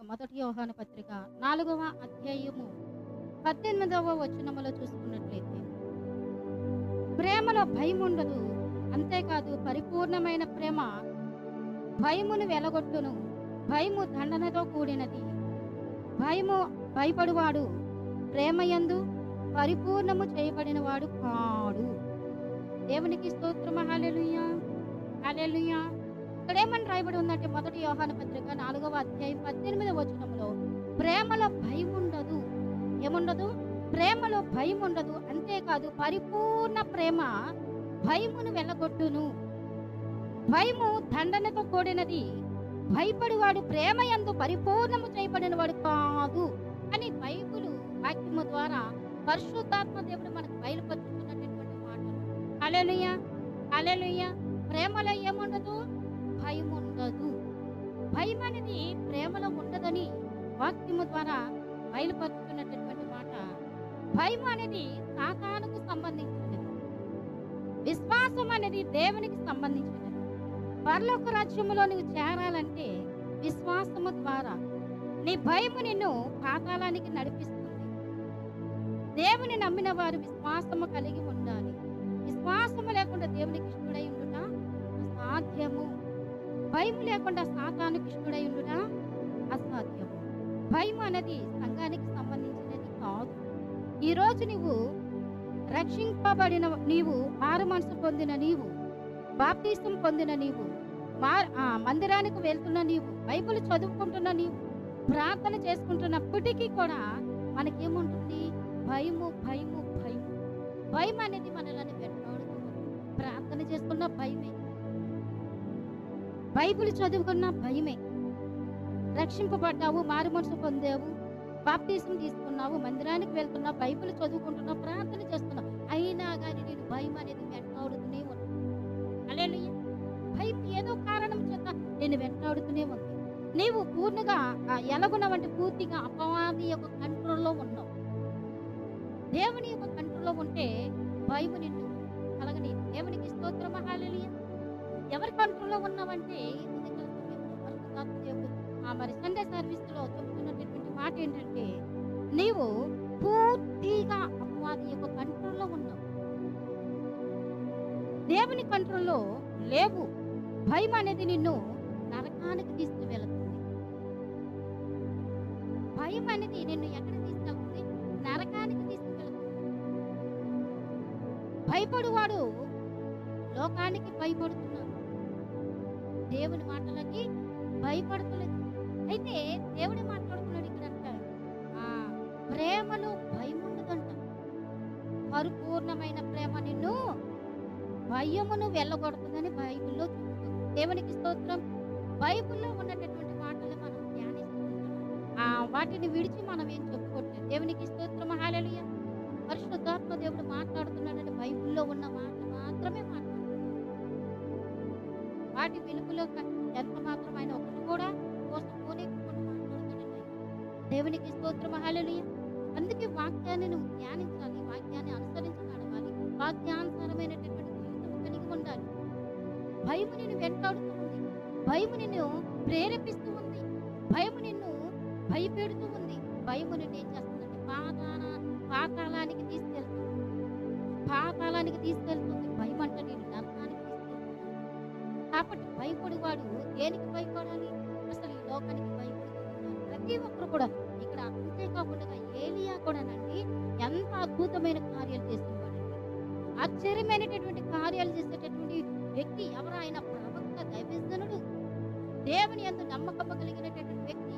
మొదటి యోహాను పత్రిక 4వ అధ్యాయము 18వ వచనములో చూసుకున్నట్లయితే, ప్రేమలో భయం ఉండదు, అంతేకాదు పరిపూర్ణమైన ప్రేమ భయమును వెలగొట్టును. భయము దండనతో కూడినది. భయపడువాడు ప్రేమయందు పరిపూర్ణము చేయబడినవాడు కాడు. దేవునికి స్తోత్రం. హల్లెలూయా, హల్లెలూయా. ఇక్కడ ఏమని రాయబడి ఉందంటే, మొదటి యోహాను పత్రిక 4వ అధ్యాయం 18వ వచనంలో, ప్రేమలో భయం ఉండదు. ఏముండదు? ప్రేమలో భయం ఉండదు, అంతేకాదు పరిపూర్ణ ప్రేమ భయమును వెళ్ళగొట్టును. భయము దండనతో కూడినది. భయపడివాడు ప్రేమ యందు పరిపూర్ణము చేయబడిన వాడు కాదు అని బైబిలు వాక్యము ద్వారా పరిశుద్ధాత్మ దేవుడు మనకు బయలుపరుచుతున్నటువంటి మాటలు. హల్లెలూయా, హల్లెలూయా. ప్రేమలో ఏముండదు? భయం ఉండదు. భయం అనేది ప్రేమలో ఉండదని వాక్యము ద్వారా బయలుపరుచుతున్నటువంటి మాట. భయం అనేది సాతానుకు సంబంధించినది, విశ్వాసం అనేది దేవునికి సంబంధించినది. పరలోక రాజ్యములో నువ్వు చేరాలంటే విశ్వాసము ద్వారా. నీ భయము నిన్ను పాతాళానికి నడిపిస్తుంది. దేవుని నమ్మిన వారు విశ్వాసము కలిగి ఉండాలి. విశ్వాసము లేకుండా దేవునికి ఇష్టడై ఉండుట అసాధ్యము. భయం లేకుండా సాతానుకి ఇష్టడై ఉండుట అసాధ్యము. భయం అనేది సంఘానికి సంబంధించినది కాదు. ఈరోజు నువ్వు రక్షింపబడిన నీవు, మారు మనసు పొందిన నీవు, బాప్తిసం పొందిన నీవు, మందిరానికి వెళ్తున్న నీవు, బైబిల్ చదువుకుంటున్న నీవు, ప్రార్థన చేసుకుంటున్నప్పటికీ కూడా మనకేముంటుంది? భయము, భయము, భయము. భయం అనేది మనల్ని వెంటాడుతుంది. ప్రార్థన చేసుకున్న భయమే, బైబిల్ చదువుకున్న భయమే. రక్షింపబడ్డావు, మారు మనసు పొందావు, బాప్తిసం తీసుకున్నావు, మందిరానికి వెళ్తున్నావు, బైబిల్ చదువుకుంటున్నావు, ప్రార్థన చేస్తున్నావు, అయినా కానీ నేను భయం అనేది వెంటాడుతూనే ఉన్నాను. హల్లెలూయా. భయం ఏదో కారణం చేత నేను వెంటాడుతూనే ఉంది. నీవు పూర్తిగా ఎలాగున్నావంటే పూర్తిగా అపవాది యొక్క కంట్రోల్లో ఉన్నావు. దేవుని యొక్క కంట్రోల్లో ఉంటే భయం నిన్ను కలగని. దేవునికి స్తోత్రం. హల్లెలూయా. ఎవరి కంట్రోల్లో ఉన్నావంటే దేవుడు మరి సండే సర్వీస్ లో చెబుతున్నటువంటి మాట ఏంటంటే, నీవు పూర్తిగా అపవాది యొక్క కంట్రోల్లో ఉన్నావు, దేవుని కంట్రోల్లో లేవు. భయం అనేది నిన్ను నరకానికి తీసుకువెళుతుంది. భయం అనేది నిన్ను ఎక్కడ తీసుకెళ్తుంది? నరకానికి తీసుకువెళుతుంది. భయపడువాడు లోకానికి భయపడుతున్నాడు, దేవుని మాటలకి భయపడుతులేదు. అయితే దేవుడు మాట్లాడుతున్నాడు ఇక్కడ అంటాడు, ప్రేమలో భయం ఉండదంట. పరిపూర్ణమైన ప్రేమ నిన్ను భయమును వెళ్ళగొడుతుందని బైబిల్లో చెబుతుంది. దేవునికి స్తోత్రం. బైబిల్లో ఉన్నటువంటి మాటలు మనం ధ్యానిస్తున్నాం, వాటిని విడిచి మనం ఏం చెప్పుకోవట్లేదు. దేవునికి స్తోత్రం. హల్లెలూయా. పరిశుద్ధాత్మ దేవుడు మాట్లాడుతున్నాడని బైబిల్లో ఉన్న మాటలు మాత్రమే మాట్లాడుతున్నాడు. వాటి వెలుగులో ఎంత మాత్రమైన ఒకటి కూడా మోసపోకుండా మాట్లాడుతున్నాడు. దేవునికి స్తోత్రం. హల్లెలూయా. అందుకే వాక్యాన్ని నువ్వు ధ్యానించాలి, వాక్యాన్ని అనుసరించి నడవాలి, వాక్యానుసారమైనటువంటి జీవితం కలిగి ఉండాలి. భయము నిన్ను వెంటాడుతూ ఉంది, భయము నిన్ను ప్రేరేపిస్తూ ఉంది, భయము నిన్ను భయపెడుతూ ఉంది. భయము నిన్ను ఏం చేస్తుందంటే పాతాళానికి తీసుకెళ్తుంది, పాతాళానికి తీసుకెళ్తుంది. భయం అంటే నేను నరకానికి తీసుకెళ్తుంది. కాబట్టి భయపడివాడు దేనికి భయపడాలి? అసలు ఈ లోకానికి భయపడుతున్నారు ప్రతి ఒక్కరు కూడా. ఇక్కడ అంతేకాకుండా ఏలియా కూడానండి ఎంత అద్భుతమైన కార్యాలు చేసేవాడండి. ఆశ్చర్యమైనటువంటి కార్యాలు చేసేటటువంటి వ్యక్తి ఎవరు? ఆయన ప్రవక్త, దైవజనుడు, దేవుని యందు నమ్మకం కలిగినటువంటి వ్యక్తి.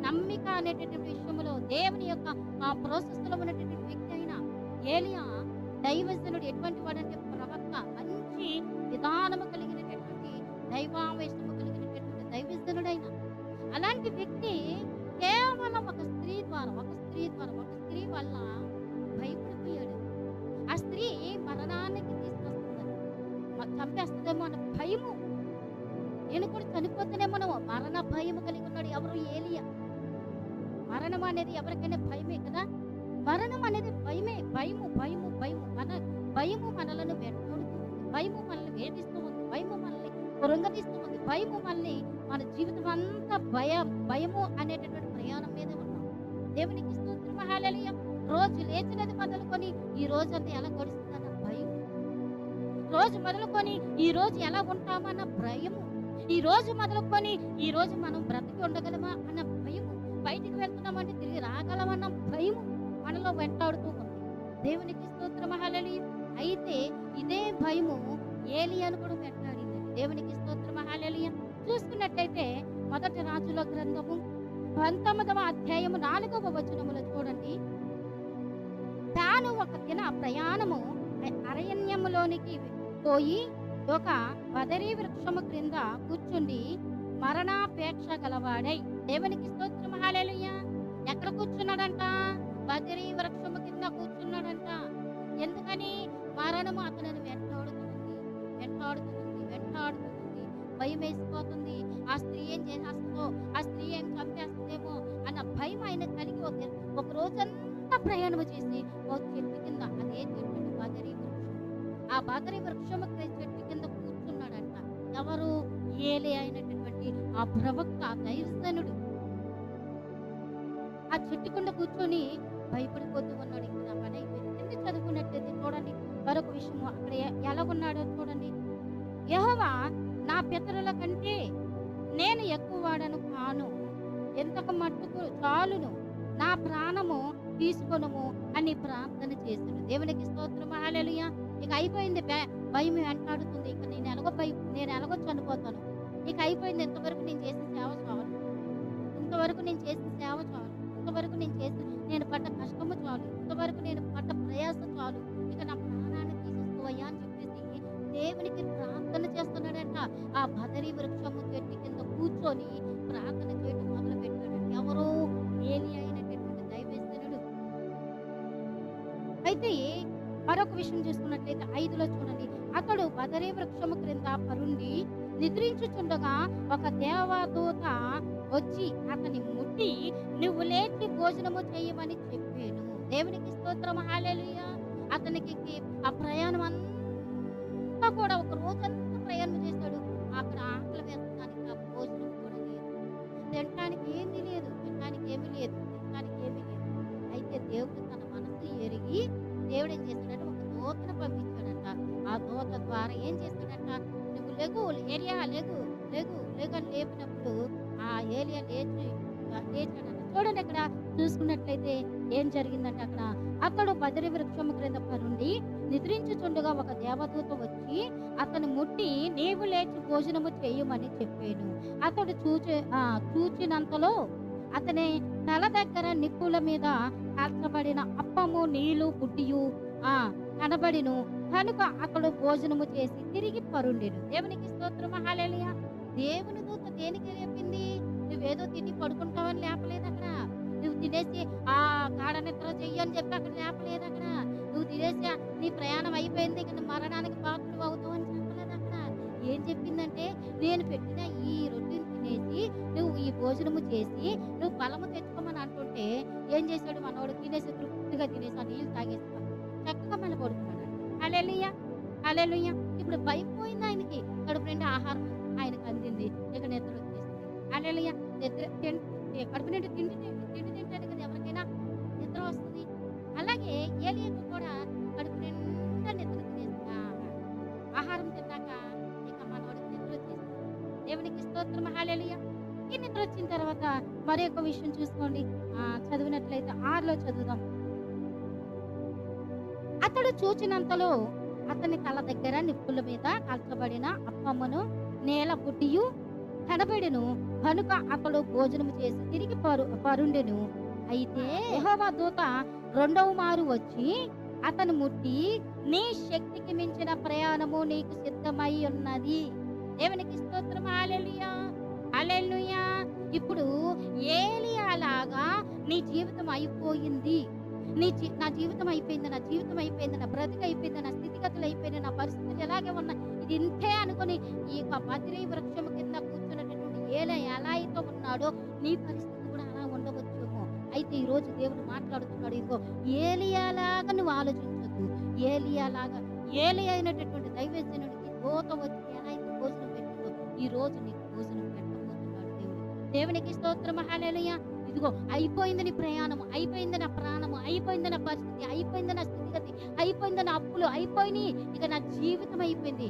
నమ్మిక అనేటటువంటి విషయంలో దేవుని యొక్క ప్రాసెస్ లో ఉన్నటువంటి వ్యక్తి అయిన ఏలియా దైవజనుడు. ఎటువంటి వాడంటే ప్రవక్త, మంచి విధానము కలిగినటువంటి దైవావేశము కలిగినటువంటి దైవజనుడైన అలాంటి వ్యక్తి కేవలం ఒక స్త్రీ వల్ల భయపడిపోయాడు. ఆ స్త్రీ మరణానికి తీసుకొస్తున్నది, చంపేస్తుందేమో అన్న భయము. నేను కూడా చనిపోతేనేమో మరణ భయము కలిగి ఉన్నాడు. ఎవరు? ఏలియా. మరణం అనేది ఎవరికైనా భయమే కదా. మరణం అనేది భయమే. భయము భయము భయము భయము మనలను వెంటాడుతూ ఉంది, భయము మనల్ని వేధిస్తూ ఉంది, భయము మనల్ని కృంగతీస్తూ ఉంది, భయము మనల్ని మన జీవితం అంతా భయము అనేటటువంటి ప్రయాణం మీద ఉన్నాం. దేవునికి స్తోత్రం, హల్లెలూయా. రోజు లేచినది మొదలుకొని ఈ రోజంతా ఎలా గడుస్తుందన్న భయం, రోజు మొదలుకొని ఈ రోజు ఎలా ఉంటామన్న భయము, ఈ రోజు మొదలుకొని ఈ రోజు మనం బ్రతికి ఉండగలమా అన్న భయము, బయటికి వెళ్తున్నామంటే తిరిగి రాగలమన్న భయము మనలో వెంటాడుతూ ఉంది. దేవునికి స్తోత్రం, హల్లెలూయా. అయితే ఇదే భయము ఏలియాను కూడా వెంటాడింది. దేవునికి స్తోత్రం, హల్లెలూయా. చూసుకున్నట్లయితే మొదటి రాజుల గ్రంథము 19వ అధ్యాయము 4వ వచనములో చూడండి. తాను ఒక దిన ప్రయాణము అరణ్యములోనికి పోయి ఒక బదరీ వృక్షము క్రింద కూర్చుండి మరణాపేక్ష గలవాడై. దేవునికి స్తోత్రం, హల్లెలూయా. ఎక్కడ కూర్చున్నాడంట? బదరీ వృక్షము కింద కూర్చున్నాడంట. ఎందుకని? మరణము అతనిని వెంటాడుతుంది. భయం వేసిపోతుంది. ఆ స్త్రీ ఏం చేసేస్తుందో, ఆ స్త్రీ ఏం చంపేస్తుందేమో అన్న భయం ఆయన కలిగి ఒక రోజంతా ప్రయాణం చేసి ఒక చెట్టు కింద, అదే చెట్టు బదరీ వృక్షం, ఆ బదరీ వృక్షము చెట్టు కింద కూర్చున్నాడంట. ఎవరు? ఏలీ అయినటువంటి ఆ ప్రవక్త, దైవజనుడు. ఆ చెట్టు కింద కూర్చొని భయపడిపోతూ ఉన్నాడు. ఇంకా నా పని అయిపోయింది. కింద చదువుకున్నట్లయితే చూడండి మరొక విషయము అక్కడ ఎలా ఉన్నాడో చూడండి. యెహోవా నా పితరుల కంటే నేను ఎక్కువ వాడను కాను, ఎంతకు మట్టుకు చాలును, నా ప్రాణము తీసుకొనుము అని ప్రార్థన చేశాడు. దేవునికి స్తోత్రం, హల్లెలూయా. ఇక అయిపోయింది, భయం వెంటాడుతుంది. ఇక నేను ఎలాగో చనిపోతాను. ఇక అయిపోయింది. ఇంతవరకు నేను చేసిన సేవ చాలు, ఇంతవరకు నేను చేసిన సేవ చాలు, ఇంతవరకు నేను పడ్డ కష్టము చాలు, ఇంతవరకు నేను పడ్డ ప్రయాసం చాలు, ఇక నా ప్రాణాన్ని తీసేసుకోవయ్యా అని చెప్పేసి దేవునికి ప్రార్థన చేస్తున్నాడంట. ఆ బదరీ వృక్షము చెట్టు కింద కూర్చొని ప్రార్థన చేయడం మొదలు పెట్టాడంట. ఎవరు? ఏలీ అయినటువంటి దైవజనుడు. అయితే మరొక విషయం చూసుకున్నట్లయితే 5లో చూడండి. అతడు బదరీ వృక్షము క్రింద పరుండి నిద్రించుచుండగా ఒక దేవదూత వచ్చి అతని ముట్టి నువ్వు లేచి భోజనము చేయమని చెప్పాను. దేవునికి స్తోత్రం, హల్లెలూయా. అతనికి ఆ ప్రయాణం అంతా కూడా ఒక రోజంతా ప్రయాణం చేశాడు. అక్కడ ఆకలి వేస్తానికి ఆ భోజనం కూడా లేదు, తినటానికి ఏమీ లేదు. అయితే దేవుడు తన మనసు ఎరిగి దేవుడు ఏం చేశాడంటే ఒక దూతను పంపించాడంట. ఆ దూత ద్వారా ఏం చేశాడంట? నువ్వు లెగు ఏలియా, లెగు అని లేపినప్పుడు ఆ ఏలియా లేచాడంట. చూడండి అక్కడ చూసుకున్నట్లయితే ఏం జరిగిందంటే అక్కడ అతడు బదరీ వృక్షము క్రింద పరుండి నిద్రించుచుండగా ఒక దేవదూత వచ్చి అతను ముట్టి నీవు లేచి భోజనము చేయమని చెప్పాను. అతడు చూచినంతలో అతని తల దగ్గర నిప్పుల మీద కాల్చబడిన అప్పము, నీళ్లు, బుడ్డియు కనబడిను. కనుక అతడు భోజనము చేసి తిరిగి పరుండెను. దేవునికి స్తోత్రం, హల్లెలూయా. దేవుని దూత దేనికి లేపింది? నువ్వేదో తిని పడుకుంటావని లేపలేదు అక్కడ. నువ్వు తినేసి ఆ గాఢ నిద్ర చెయ్యని చెప్పి అక్కడ లేపలేదు అక్కడ. నువ్వు తినేసి నీ ప్రయాణం అయిపోయింది, ఇక మరణానికి పాత్రలు అవుతావు అని చెప్పలేదు అక్కడ. ఏం చెప్పిందంటే నేను పెట్టిన ఈ రొట్టెని తినేసి నువ్వు ఈ భోజనము చేసి నువ్వు బలము తెచ్చుకోమని అంటుంటే ఏం చేశాడు? మనోడు తినేసి తృప్తిగా తినేసి ఆ నీళ్ళు తాగేసి చక్కగా మన పడుకున్నాడు. హల్లెలూయా, హల్లెలూయా. ఇప్పుడు భయం పోయింది ఆయనకి. కడుపు నిండా ఆహారం ఆయనకు అందింది, ఇక నిద్ర వచ్చేసింది. హల్లెలూయా. కడుపు నిండా తిండి తింటాడు కదా, ఎవరికైనా నిద్ర వస్తుంది. అలాగే ఏలియాకు కూడా కడుపు నిండా నిద్ర తినేసి ఆహారం తిన్నాక ఇక మనోడికి నిద్ర వచ్చేసింది. దేవునికి స్తోత్రం, హల్లెలూయా. ఈ నిద్ర వచ్చిన తర్వాత మరి ఒక విషయం చూసుకోండి. చదివినట్లయితే 6లో చదువుదాం. అతడు చూచినంతలో అతని తల దగ్గర నిప్పుల మీద కాల్చబడిన అప్పమును, నేల బుడ్డియు కనబడెను. కనుక అతడు భోజనము చేసి తిరిగి పరుండెను. అయితే యెహోవా దూత రెండవ మారు వచ్చి అతను ముట్టి నీ శక్తికి మించిన ప్రయాణము నీకు సిద్ధమై ఉన్నది. దేవునికి స్తోత్రం, హల్లెలూయా, హల్లెలూయా. ఇప్పుడు ఏలియా లాగా నీ జీవితం అయిపోయింది, నా జీవితం అయిపోయింది, నా బ్రతికి అయిపోయింది, నా స్థితిగతులు అయిపోయింది, నా పరిస్థితులు ఎలాగే ఉన్నాయి, ఇది ఇంతే అనుకుని ఈ బదరీ వృక్షము కింద కూర్చున్నటువంటి ఏలియా ఎలా అయితే ఉన్నాడో నీ పరిస్థితి కూడా అలా ఉండవచ్చేమో. అయితే ఈ రోజు దేవుడు మాట్లాడుతున్నాడు, ఇదిగో ఏలియాలాగా నువ్వు ఆలోచించొద్దు. ఏలియా అయినటువంటి దైవజనుడికి దూత వచ్చి ఎలా అయితే భోజనం పెట్టిందో ఈ రోజు నీకు భోజనం పెట్టబోతున్నాడు దేవుడు. దేవునికి స్తోత్రం, హల్లెలూయా. ఇదిగో అయిపోయింది నీ ప్రయాణము, అయిపోయింది నా ప్రాణము, అయిపోయింది నా పరిస్థితి, అయిపోయింది నా స్థితిగతి, అయిపోయింది నా అప్పులు, అయిపోయినాయి, ఇక నా జీవితం అయిపోయింది,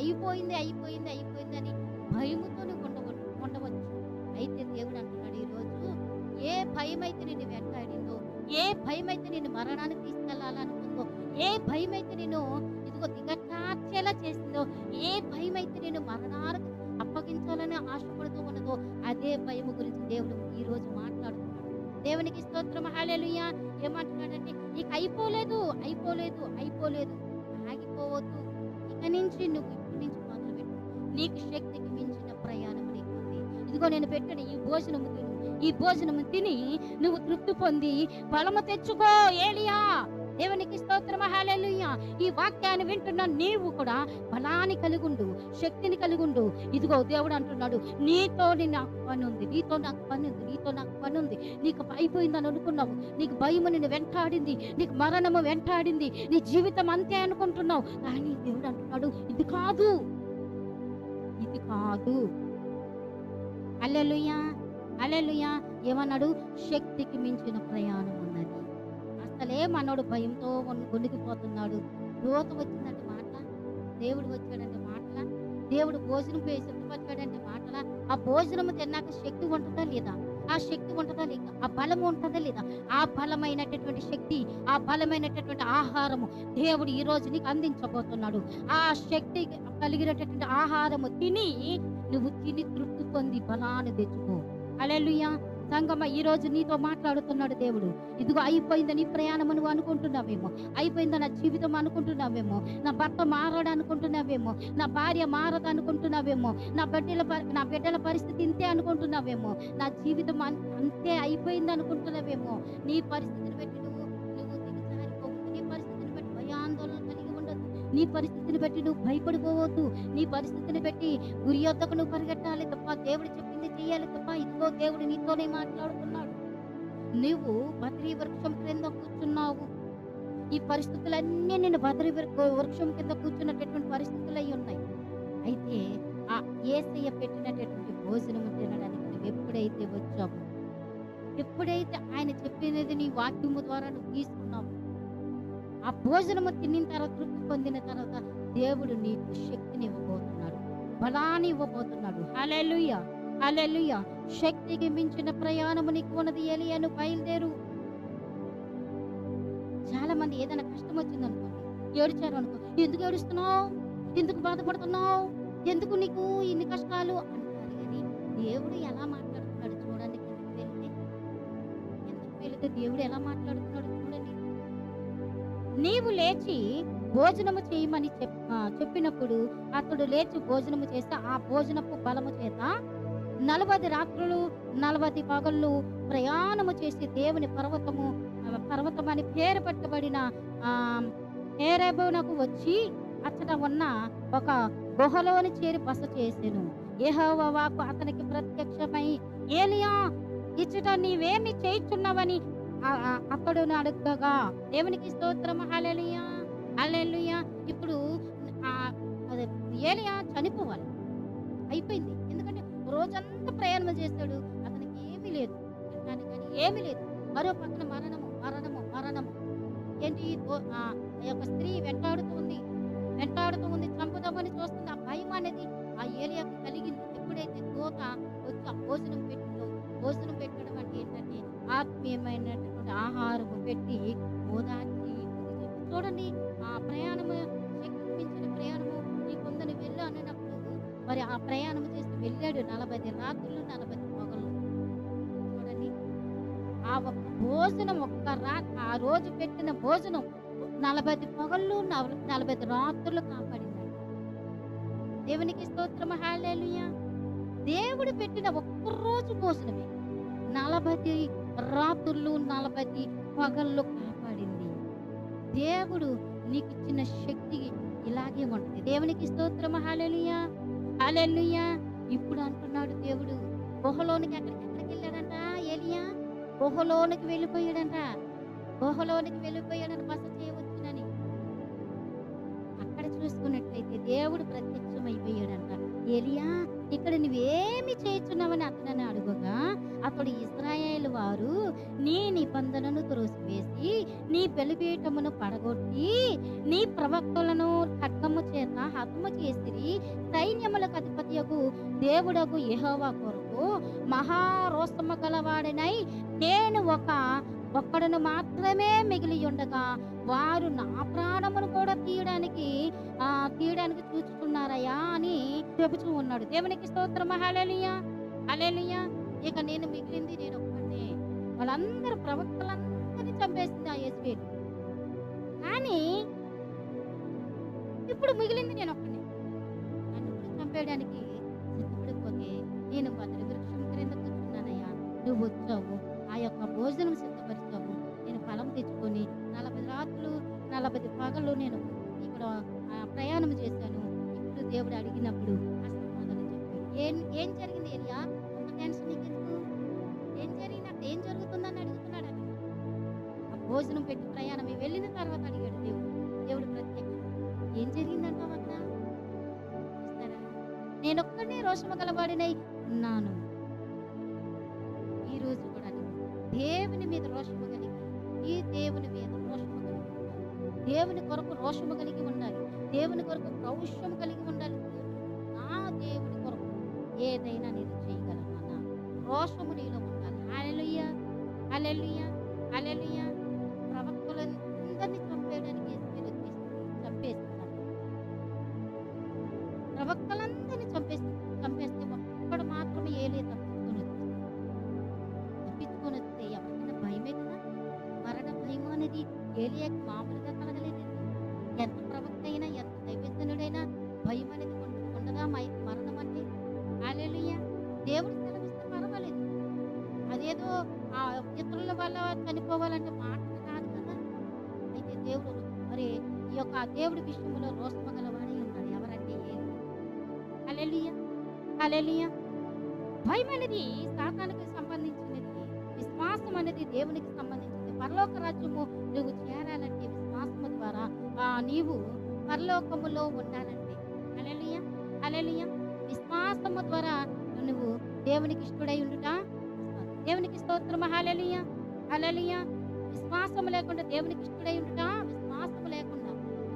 అయిపోయింది అయిపోయింది అయిపోయింది అని భయముతోనే ఉండవచ్చు. అయితే దేవుడు అంటున్నాడు ఈరోజు, ఏ భయమైతే నిన్ను వెంటాడిందో, ఏ భయమైతే నిన్ను మరణానికి తీసుకెళ్లాలనుకుందో, ఏ భయమైతే నేను ఇదిగో దిగటార్చేలా చేసిందో, ఏ భయమైతే నేను మరణానికి అప్పగించాలని ఆశపడుతూ ఉన్నదో, అదే భయము గురించి దేవుడు ఈ రోజు మాట్లాడుతున్నాడు. దేవునికి స్తోత్రం, హల్లెలూయా. ఏమంటున్నాడంటే, ఇక అయిపోలేదు అయిపోలేదు అయిపోలేదు, ఆగిపోవద్దు. ఇక నుంచి నువ్వు ఇప్పటి నుంచి మొదలుపెట్టు. నీకు శక్తికి మించిన ప్రయాణం నీకు ఉంది. ఇదిగో నేను పెట్టిన ఈ భోజనము తిను, ఈ భోజనము తిని నువ్వు తృప్తి పొంది బలము తెచ్చుకో ఏలియా. దేవునికి స్తోత్రం, హల్లెలూయా. ఈ వాక్యాన్ని వింటున్న నీవు కూడా బలాన్ని కలిగుండు, శక్తిని కలిగుండు. ఇదిగో దేవుడు అంటున్నాడు, నీతో నాకు పని ఉంది, నీతో నాకు పని ఉంది, నీతో నాకు పని ఉంది. నీకు అయిపోయిందని అనుకున్నావు, నీకు భయము నిన్ను వెంటాడింది, నీకు మరణము వెంటాడింది, నీ జీవితం అంతే అనుకుంటున్నావు. కానీ దేవుడు అంటున్నాడు, ఇది కాదు, ఇది కాదు. హల్లెలూయా, హల్లెలూయా. ఏమన్నాడు? శక్తికి మించిన ప్రయాణం ఉన్నది. అసలే మనోడు భయంతో వణికిపోతున్నాడు. దూత వచ్చిందంటే మాటల, దేవుడు వచ్చాడంటే మాటల, దేవుడు భోజనం పోయి సిద్ధపరిచాడంటే మాటల. ఆ భోజనం తిన్నాక శక్తి ఉంటుందా లేదా? ఆ శక్తి ఉంటుందా లేదా? ఆ బలము ఉంటుందా లేదా? ఆ బలమైనటువంటి శక్తి, ఆ బలమైనటువంటి ఆహారము దేవుడు ఈ రోజు నీకు అందించబోతున్నాడు. ఆ శక్తి కలిగినటువంటి ఆహారము తిని నువ్వు తిని తృప్తి పొంది బలాన్ని తెచ్చుకో. హల్లెలూయా. సంగమ, ఈ రోజు నీతో మాట్లాడుతున్నాడు దేవుడు. ఇదిగో అయిపోయిందని నీ ప్రయాణం నువ్వు అనుకుంటున్నావేమో, అయిపోయిందని నా జీవితం అనుకుంటున్నావేమో, నా భర్త మారడు అనుకుంటున్నావేమో, నా భార్య మారదు అనుకుంటున్నావేమో, నా బిడ్డల పరిస్థితి ఇంతే అనుకుంటున్నావేమో, నా జీవితం అంతే అయిపోయింది అనుకుంటున్నావేమో. నీ పరిస్థితిని బట్టి నువ్వు దిగజారిపోవద్దు, నీ పరిస్థితిని బట్టి భయాందోళన కలిగి ఉండదు, నీ పరిస్థితిని బట్టి నువ్వు భయపడిపోవద్దు, నీ పరిస్థితిని బట్టి గురి యొద్దకు నువ్వు పరిగెట్టాలి తప్ప, దేవుడు చెప్పింది చేయాలి తప్ప. ఇదిగో దేవుడు నీతోనే మాట్లాడుతున్నాడు. నువ్వు బద్రీ వృక్షం క్రింద కూర్చున్నావు. ఈ పరిస్థితులన్నీ నేను బద్రీ వృక్షం కింద కూర్చున్నటువంటి పరిస్థితులు అయి ఉన్నాయి. అయితే ఆ యేసయ్య పెట్టినటువంటి భోజనం తినడానికి నువ్వు ఎప్పుడైతే వచ్చావు, ఎప్పుడైతే ఆయన చెప్పినది నీ వాక్యము ద్వారా నువ్వు తీసుకున్నావు, ఆ భోజనము తిన్న తర్వాత, తృప్తి పొందిన తర్వాత దేవుడు నీకు శక్తిని ఇవ్వబోతున్నాడు, బలాన్ని ఇవ్వబోతున్నాడు. హల్లెలూయా, హల్లెలూయా. శక్తికి మించిన ప్రయాణము నీకు ఉన్నది ఏలియా, నువ్వు బయలుదేరు. చాలా మంది ఏదైనా కష్టం వచ్చింది అనుకోండి, ఏడ్చారు అనుకో, ఎందుకు ఏడుస్తున్నావు, ఎందుకు బాధపడుతున్నావు, ఎందుకు నీకు ఇన్ని కష్టాలు అంటారు. కానీ దేవుడు ఎలా మాట్లాడుతున్నాడు చూడండి. కిందకి వెళితే దేవుడు ఎలా మాట్లాడుతున్నాడు చూడండి. నీవు లేచి భోజనము చేయమని చెప్పినప్పుడు అతడు లేచి భోజనము చేస్తే ఆ భోజనపు బలము చేత 40 రాత్రులు 40 పగళ్ళు ప్రయాణము చేసి దేవుని పర్వతం అని పేరు పెట్టబడిన హోరేబునకు వచ్చి అచ్చట ఉన్న ఒక గుహలోని చేరి బస చేసెను. యెహోవా వాక్కు అతనికి ప్రత్యక్షమై, ఏలియా, ఇచ్చట నీవేమి చేయుచున్నావని అతడును అడుగగా, దేవునికి స్తోత్రం, హల్లెలూయా, హల్లెలూయా. ఇప్పుడు ఏలియా చనిపోవాలి, అయిపోయింది. ఎందుకంటే రోజంతా ప్రయాణం చేస్తాడు, అతనికి ఏమీ లేదు, తినడానికి కానీ ఏమీ లేదు. మరో పక్కన మరణము మరణము మరణము. ఏంటి? ఆ యొక్క స్త్రీ వెంటాడుతూ ఉంది, చంపుదామని చూస్తుంది. ఆ భయం అనేది ఆ ఏలియాకు కలిగింది. ఎప్పుడైతే దూత వచ్చి ఆ భోజనం పెట్టిందో, భోజనం పెట్టడం అంటే ఏంటంటే ఆత్మీయమైనటువంటి ఆహారము పెట్టి ఓదార్చి చూడండి. ఆ ప్రయాణము శక్తికి మించిన ప్రయాణము నీకుందని వెళ్ళు అన్నప్పుడు మరి ఆ ప్రయాణం చేసి వెళ్ళాడు 40 రాత్రులు 40 పగళ్ళు. చూడండి, ఆ ఒక్క భోజనం ఆ రోజు పెట్టిన భోజనం 40 పగళ్ళు 40 రాత్రులు కాపాడింది. దేవునికి స్తోత్రం, హల్లెలూయా. దేవుడు పెట్టిన ఒక్కరోజు భోజనమే 40 రాత్రులు 40 పగళ్ళు కాపాడింది. దేవుడు నీకు ఇచ్చిన శక్తి ఇలాగే ఉంటుంది. దేవునికి స్తోత్రం, హల్లెలూయా, హల్లెలూయా. ఇప్పుడు అంటున్నాడు దేవుడు, గుహలోనికి ఎక్కడికి వెళ్ళాడంట ఏలియా? గుహలోనికి వెళ్ళిపోయాడంట, బస చేయవచ్చునని. అక్కడ చూసుకున్నట్లయితే దేవుడు ప్రత్యక్షమైపోయాడంట ఏలియా ఇక్కడ నువ్వేమి చేయుచున్నావని అతనని అడుగగా అతడు ఇశ్రాయేలు వారు నీ నిబంధనను త్రోసివేసి నీ బలిపీఠమును పడగొట్టి నీ ప్రవక్తలను ఖడ్గము చేత హతము చేసిరి. సైన్యములకు అధిపతియగు దేవుడగు యెహోవా కొరకు మహారోషము గలవాడనై నేను ఒక్కడును మాత్రమే మిగిలి ఉండగా వారు నా ప్రాణమును కూడా తీయడానికి చూచుతున్నారయ్యా అని చెబుతూ ఉన్నాడు. దేవునికి స్తోత్రం. హల్లెలూయా, హల్లెలూయా. ఇక నేను మిగిలింది నేను ఒక్కడే. వాళ్ళందరూ ప్రవక్తలందరినీ చంపేసింది ఆ యెజబెలు. కానీ ఇప్పుడు మిగిలింది నేను ఒక్కడే. నన్ను కూడా చంపేయడానికి సిద్ధపడిపోతే నేను బదరి వృక్షం క్రింద కూర్చున్నానయ్యా, నువ్వు వచ్చావు, ఆ యొక్క భోజనం సిద్ధపరిచావు, నేను ఫలం తెచ్చుకొని 40 రాత్రులు 40 పగళ్ళు నేను ఇక్కడ ప్రయాణం చేశాను. ఇప్పుడు దేవుడు అడిగినప్పుడు ఆ సమాధానం చెప్పాడు. ఏం జరిగింది ఏలియా? అంత టెన్షన్ నీకెందుకు? ఏం జరుగుతుందని అడుగుతున్నాడు. అది ఆ భోజనం పెట్టి ప్రయాణం వెళ్ళిన తర్వాత అడిగాడు దేవుడు ప్రత్యక్షం. ఏం జరిగిందంటావు అక్కడ? చూస్తారా, నేనొక్కడే రోషము గలవాడినై ఉన్నాను. ఈ రోజు కూడా దేవుని మీద రోషము కలిగి, ఈ దేవుని మీద రోషము కలిగి ఉండాలి. దేవుని కొరకు రోషము కలిగి ఉండాలి. దేవుని కొరకు పౌరుషము కలిగి ఉండాలి. నా దేవుని కొరకు ఏదైనా నేను చేయగలను అన్న రోషము నీలో ఉండాలి. హల్లెలూయా, హల్లెలూయా, హల్లెలూయా. ప్రవక్తలందరినీ చంపేయడానికి చంపేస్తున్నారు. ప్రవక్తలందరినీ చంపేస్తే ఒక్కడు మాత్రమే ఏలియా తప్పించుకొని వస్తే ఎవరికైనా భయమే కదా. మరణ భయం అనేది ఏలియాకి మామూలుగా కలగలేదండి. ఎంత ప్రవక్త అయినా, ఎంత దైవజనుడైనా భయం అనేది ఉండదా మరణం అంటే? హల్లెలూయా. దేవుడు సెలవిస్తే పర్వాలేదు. అదేదో ఇతరుల వల్ల చనిపోవాలంటే మాట కాదు కదా. అయితే దేవుడు మరి ఈ యొక్క దేవుడి విషయంలో రోషము గలవాడై ఉన్నాడు. ఎవరంటే ఏలియా. హల్లెలూయా, హల్లెలూయా. భయం అనేది సాతానుకు సంబంధించినది, విశ్వాసం అనేది దేవునికి సంబంధించింది. పరలోక రాజ్యము నువ్వు చేరాలంటే విశ్వాసము ద్వారా నీవు పరలోకములో ఉండాలంటే, హల్లెలూయా, హల్లెలూయా, విశ్వాసము ద్వారా నువ్వు దేవునికి ఇష్టడై ఉండుట. దేవునికి స్తోత్రం. హల్లెలూయా, హల్లెలూయా. విశ్వాసము లేకుండా దేవునికి ఇష్టడై ఉండుట, విశ్వాసము లేకుండా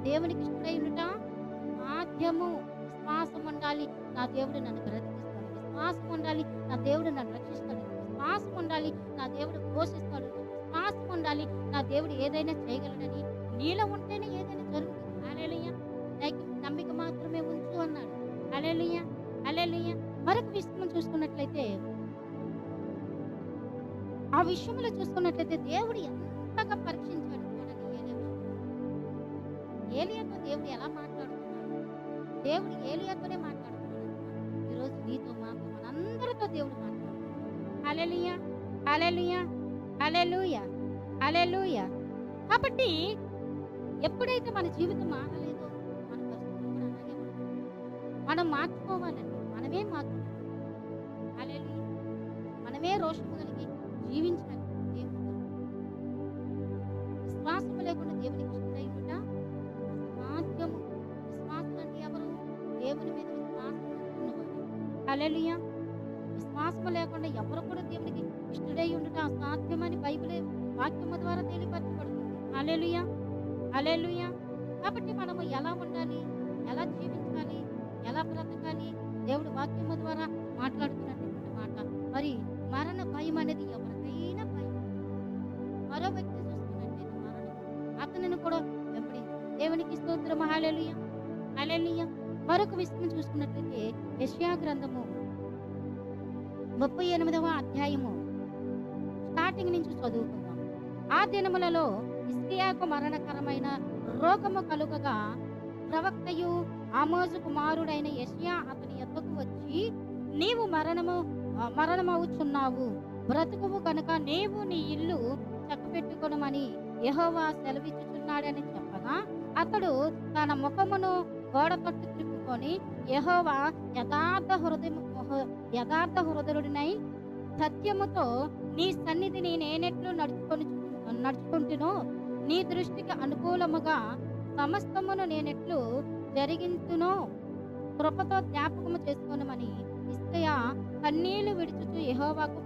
దేవునికి ఇష్టడై ఉండుట సాధ్యము. విశ్వాసం ఉండాలి, నా దేవుడు నన్ను బ్రతికిస్తాడు. విశ్వాసం ఉండాలి, నా దేవుడు నన్ను రక్షిస్తాడు. విశ్వాసం ఉండాలి, నా దేవుడు పోషిస్తాడు. విశ్వాసం ఉండాలి, నా దేవుడు ఏదైనా చేయగలడని నీలో ఉంటేనే ఏదైనా జరుగుతుంది. హల్లెలూయా. నమ్మిక మాత్రమే ఉంచు అన్నాడు. హల్లెలూయా, హల్లెలూయా. మరొక విషయం చూసుకున్నట్లయితే, ఆ విషయంలో చూసుకున్నట్లయితే దేవుడు ఎంతగా పరీక్షించాడు చూడండి. ఏలియాతో దేవుడు ఎలా మాట్లాడుతున్నాడు? దేవుడు ఏలియాతోనే మాట్లాడుతున్నాడు. ఈరోజు నీతో మాతో మనందరితో దేవుడు మాట్లాడుతున్నాడు. హల్లెలూయా, హల్లెలూయా, హల్లెలూయా, హల్లెలూయా. కాబట్టి ఎప్పుడైతే మన జీవితం మారలేదో మన పరిస్థితులు కూడా అలాగే ఉంటాయి. మనం మార్చుకోవాలండి. మనమే మార్చుకోవాలి. హల్లెలూయా. మనమే రోషము కలిగి జీవించాలి. దేవుడు విశ్వాసము లేకుండా దేవునికి ఇష్టడై ఉండుట సాధ్యము. విశ్వాసం అంటే ఎవరు? దేవుని మీద విశ్వాసం ఉన్నవారు. హల్లెలూయా. విశ్వాసము లేకుండా ఎవరు కూడా దేవునికి ఇష్టడై ఉండుట అసాధ్యమని బైబిల్ వాక్యము ద్వారా తెలియపరచబడుతుంది. హల్లెలూయా, హల్లెలూయా. కాబట్టి మనము ఎలా ఉండాలి, ఎలా జీవించాలి, ఎలా బ్రతకాలి? దేవుడు వాక్యము ద్వారా మాట్లాడుతున్నటువంటి మాట. మరి మరణ భయం అనేది ఎవరికైనా భయం. మరో వ్యక్తి చూస్తున్నట్లయితే మరణం అతనిని కూడా వెంబడించింది. దేవునికి స్తోత్రం. హల్లెలూయా, హల్లెలూయా. మరొక విషయం చూసుకున్నట్లయితే యెషయా గ్రంథము 38వ అధ్యాయము స్టార్టింగ్ నుంచి చదువుకుందాం. ఆ దినములలో హిజ్కియాకు మరణకరమైన రోగము కలుగగా ప్రవక్తయు ఆమోజు కుమారుడైన యెషయా అతని యొద్దకు వచ్చి, నీవు మరణమవుచున్నావు, బ్రతుకువు కనుక నీవు నీ ఇల్లు చక్కబెట్టుకొనమని యెహోవా సెలవిచ్చుచున్నాడని చెప్పగా, అతడు తన ముఖమును గోడ తట్టు త్రిప్పుకొని, యెహోవా యథార్థ హృదయుడినై సత్యముతో నీ సన్నిధిని నేనెట్లు నడుచుకుంటునో, నీ దృష్టికి అనుకూలముగా సమస్తమును నేనెట్లు జరిగించునో కృపతో జ్ఞాపకము చేసుకొనమని హిజ్కియా కన్నీళ్లు విడుచుచు యెహోవాకు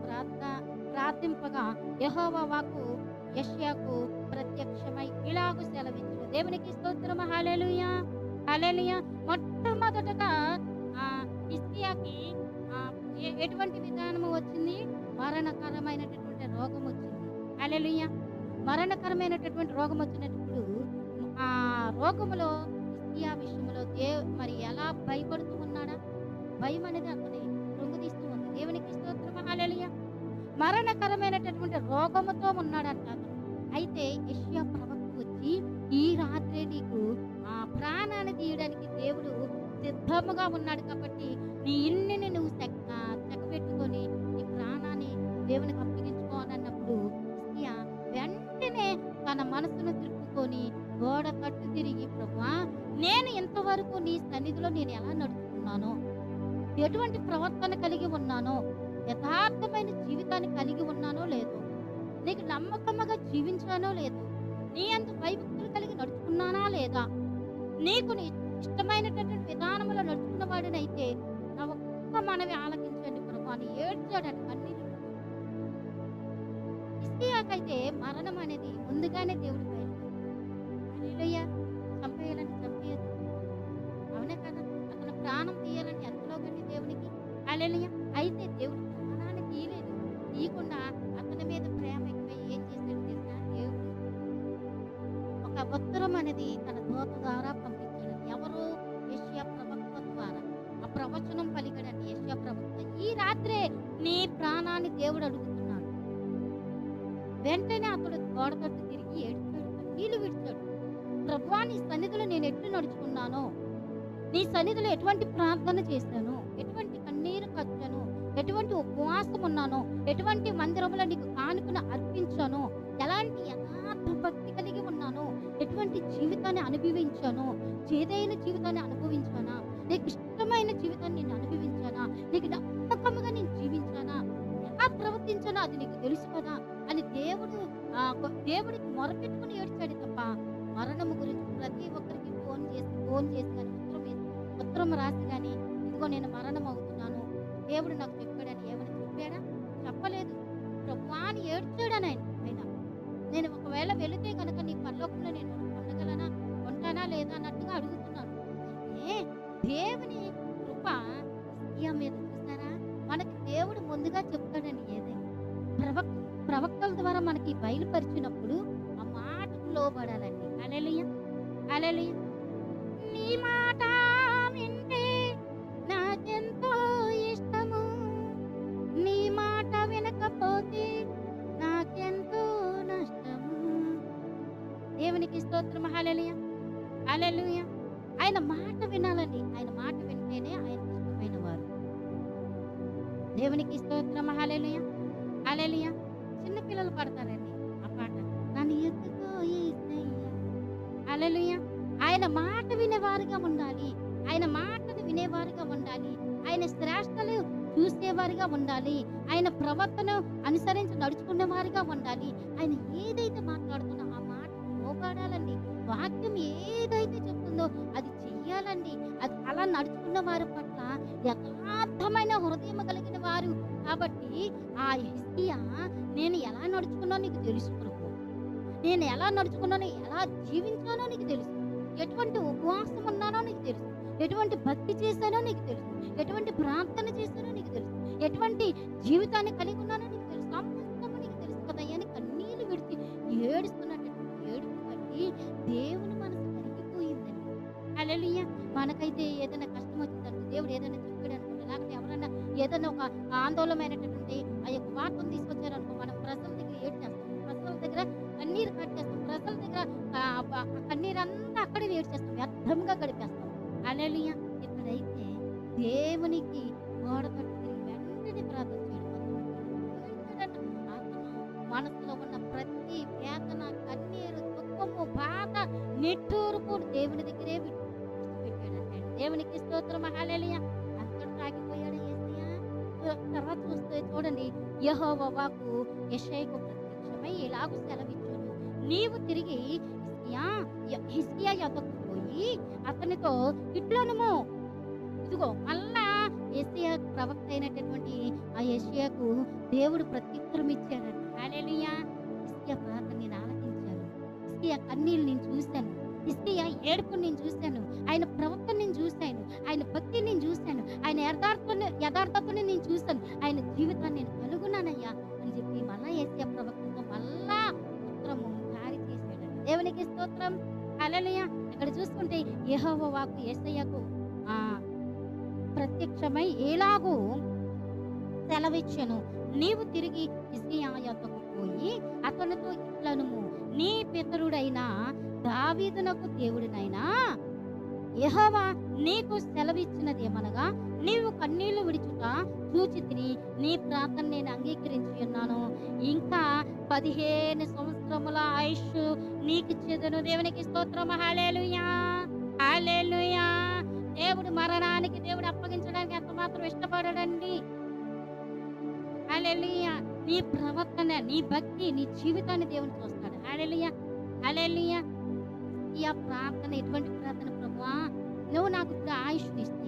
ప్రార్థింపగా యెహోవా వాక్కు యెషయాకు ప్రత్యక్షమై ఇలాగు సెలవిచ్చును. దేవునికి స్తోత్రము. హల్లెలూయా, హల్లెలూయా. మొట్టమొదటగా హిజ్కియాకి ఎటువంటి విధానము వచ్చింది? మరణకరమైనటువంటి రోగం వచ్చింది. హల్లెలూయా. మరణకరమైనటువంటి రోగం వచ్చినప్పుడు ఆ రోగములో హిజ్కియా విషయంలో మరి ఎలా భయపడుతూ ఉన్నాడా? భయం అనేది అతని కృంగదీస్తూ ఉంది. దేవునికి స్తోత్రము. హల్లెలూయా. మరణకరమైనటువంటి రోగముతో ఉన్నాడంట అతను. అయితే యెషయా ప్రవక్త వచ్చి ఈ రాత్రే నీకు ఆ ప్రాణాన్ని తీయడానికి దేవుడు సిద్ధముగా ఉన్నాడు కాబట్టి నీ ఇల్లుని నువ్వు చెక్కబెట్టుకొని నీ ప్రాణాన్ని దేవునికి అప్పగించుకోనన్నప్పుడు హిజ్కియా వెంటనే తన మనసును తిప్పుకొని గోడ కట్టు తిరిగి, ప్రభువా, నేను ఇంతవరకు నీ సన్నిధిలో నేను ఎలా నడుచుకున్నానో, ఎటువంటి ప్రవర్తన కలిగి ఉన్నానో, యథార్థమైన జీవితాన్ని కలిగి ఉన్నానో లేదు, నీకు నమ్మకముగా జీవించానో లేదు, నీ అందు భయభక్తులు కలిగి నడుచుకున్నానా లేదా, నీకు నీ ఇష్టమైనటువంటి విధానంలో నడుచుకున్న వాడినైతే నా ఒక్క మనవి ఆలకించండి ప్రభువా అని ఏడ్చాడట కన్నీరు. హిజ్కియాకైతే మరణం అనేది ముందుగానే దేవుడు హల్లెలూయా. చంపేయాలని చంపేయదు, అవునే కదా? అతను ప్రాణం తీయాలని ఎంతలో కండి దేవునికి. హల్లెలూయా. అయితే దేవుడు ప్రాణాన్ని తీయలేదు, తీయకుండా అతని మీద ప్రేమ ఎక్కువ ఏం చేశాడు తెలుసా? దేవుడు ఒక ఉత్తరం అనేది తన దూత ద్వారా పంపించాడు. ఎవరు? యెషయా ప్రవక్త ద్వారా ఆ ప్రవచనం పలికాడండి యెషయా ప్రవక్త. ఈ రాత్రే నీ ప్రాణాన్ని దేవుడు అడుగుతున్నాడు. వెంటనే అతడు గోడ తట్టు తిరిగి ఏడ్చాడు, నీళ్లు విడిచాడు. ప్రభువా, నీ సన్నిధిలో నేను ఎట్లు నడుచుకున్నానో, నీ సన్నిధిలో ఎటువంటి ప్రార్థన చేశాను, ఎటువంటి కన్నీరు కచ్చాను, ఎటువంటి ఉపవాసం ఉన్నానో, ఎటువంటి మందిరంలో నీకు కానుకను అర్పించాను, ఎలాంటి యథార్థ భక్తి కలిగి ఉన్నానో, ఎటువంటి జీవితాన్ని అనుభవించాను, చేదైన జీవితాన్ని అనుభవించానా, నీకు ఇష్టమైన జీవితాన్ని నేను అనుభవించానా, నీకు నమ్మకముగా నేను జీవించానా, ఎలా ప్రవర్తించానో అది నీకు తెలుసు కదా అని దేవుడికి మొరపెట్టుకుని ఏడ్చాడు తప్ప మరణము గురించి ప్రతి ఒక్కరికి ఫోన్ చేసి కానీ ఉత్తరం రాసి కానీ ఇదిగో నేను మరణం అవుతున్నాను దేవుడు నాకు చెప్పాడని ఏమైనా చెప్పాడా? చెప్పలేదు. ప్రభువా అని ఏడ్చాడని ఆయన. నేను ఒకవేళ వెళితే కనుక నీ పరలోకంలో నేను ఉంటానా లేదా అన్నట్టుగా అడుగుతున్నాను. అయితే దేవుని కృప హిజ్కియా మీద చూసారా? మనకి దేవుడు ముందుగా చెప్తాడండి. ఏదైనా ప్రవక్తల ద్వారా మనకి బయలుపరిచినప్పుడు ఆ మాటకు లోబడాలండి. హల్లెలూయా, హల్లెలూయా. నీ మాట వింటే నాకెంతో ఇష్టము, నీ మాట వినకపోతే నాకెంతో నష్టము. దేవునికి స్తోత్రం. హల్లెలూయా, హల్లెలూయా. ఆయన మాట వినాలండి. ఆయన మాట వింటేనే ఆయన ఇష్టమైన వారు. దేవునికి స్తోత్రం. హల్లెలూయా, హల్లెలూయా. చిన్న పిల్లలు పడతారండి ఆ పాట, నన్ను ఎత్తుకో యేసయ్యా. హల్లెలూయా. ఆయన మాట వినేవారుగా ఉండాలి, ఆయన మాటను వినేవారుగా ఉండాలి, ఆయన శ్రేష్టలు చూసేవారుగా ఉండాలి, ఆయన ప్రవర్తన అనుసరించి నడుచుకునే వారిగా ఉండాలి. ఆయన ఏదైతే మాట్లాడుతున్నా ఆ మాట లోబడాలండి. వాక్యం ఏదైతే చెప్తుందో అది చెయ్యాలండి. అది అలా నడుచుకున్న వారి పట్ల యథార్థమైన హృదయం కలిగిన వారు. కాబట్టి ఆ హిజ్కియా నేను ఎలా నడుచుకున్నానో నీకు తెలుసు ప్రభు, నేను ఎలా నడుచుకున్నానో ఎలా జీవించానో నీకు తెలుసు, ఎటువంటి ఉపవాసం ఉన్నానో నీకు తెలుసు, ఎటువంటి భక్తి చేశానో నీకు తెలుసు, ఎటువంటి ప్రార్థన చేశానో నీకు తెలుసు, ఎటువంటి జీవితాన్ని కలిగి ఉన్నానో నీకు తెలుసు, సమస్తము నీకు తెలుసు కదా అని కన్నీళ్లు విడిచి ఏడుస్తున్నటువంటి ఏడుపు బట్టి దేవుని మనసు కరిగిపోయిందండి. హల్లెలూయా. మనకైతే ఏదైనా కష్టం వచ్చిందంటే, దేవుడు ఏదైనా చెప్పాడు అనుకుంటే, లేకపోతే ఎవరైనా ఏదైనా ఒక ఆందోళనమైనటువంటి ఆ యొక్క వార్తను తీసుకొచ్చారనుకో, మనం ప్రజల దగ్గర ఏడ్చేస్తాం, ప్రజల దగ్గర కన్నీరు కట్టేస్తాం, ప్రజల దగ్గర కన్నీరంతా అక్కడే ఏడ్చేస్తాం, వ్యర్థంగా గడిపేస్తాం. హల్లెలూయా. ఇక్కడైతే దేవునికి గోడ కట్టు తిరిగి వెంటనే ప్రార్థన చేయడం, అతను మనసులో ఉన్న ప్రతి వేదన, కన్నీరు, దుఃఖము, బాధ, నిట్టూర్పు దేవుని దగ్గరే విడిచిపెట్టాడంటే. దేవునికి స్తోత్రం. హల్లెలూయా. అంతటి ఆగిపోయాడు యేసయ్య. తర్వాత చూస్తే చూడండి, యెహోవా వాక్కు యెషయాకు ప్రత్యక్షమై ఇలాగు సెలవిచ్చును, నీవు తిరిగి హిజ్కియా యొద్దకు పోయి అతనితో ఇట్లనుము, ఇదిగో మళ్ళా యెషయా ప్రవక్త అయినటువంటి ఆ యెషయాకు దేవుడు ప్రత్యుత్తరం ఇచ్చాడట. హల్లెలూయా! హిజ్కియా ప్రార్థన నేను ఆలకించాను. హిజ్కియా కన్నీళ్ళు నేను చూశాను. హిజ్కియా ఏడుపుని నేను చూశాను. ఆయన ప్రవక్తను నేను చూశాను. ఆయన భక్తిని నేను చూశాను. ఆయన యథార్థతను నేను చూశాను. ఆయన జీవితాన్ని నేను కనుగొన్నానయ్యా అని చెప్పి మళ్ళా యెషయా ప్రవక్తతో మళ్ళా ఉత్తరము జారీ చేశాడట. దేవునికి స్తోత్రం. హల్లెలూయా! ఇక్కడ చూసుకుంటే యెహోవా వాక్కు యెషయాకు ప్రత్యక్షమై ఎలాగూ సెలవిచ్చెను, నీవు తిరిగి హిజ్కియా యొద్దకు పోయి అతనితో ఇట్లనుము, నీ పితరుడైన దావీదునకు దేవుడినైనా యెహోవా నీకు సెలవిచ్చినదేమనగా, నీవు కన్నీళ్లు విడుచుట చూచి తిని నీ ప్రార్థన నేను అంగీకరించి ఉన్నాను. ఇంకా 15 సంవత్సరముల ఆయుష్ నీకిచ్చేదను. దేవునికి స్తోత్రం. హల్లెలూయా! హల్లెలూయా! దేవుడు మరణానికి దేవుడు అప్పగించడానికి ఎంత మాత్రం ఇష్టపడడండి. హల్లెలూయా! నీ ప్రవర్తన, నీ భక్తి, నీ జీవితాన్ని దేవుడు చూస్తాడు. హల్లెలూయా! హల్లెలూయా! ఈ ప్రార్థన ఎటువంటి ప్రార్థన? ప్రభువా, నువ్వు నాకు ఇప్పుడు ఆయుష్నిస్తే,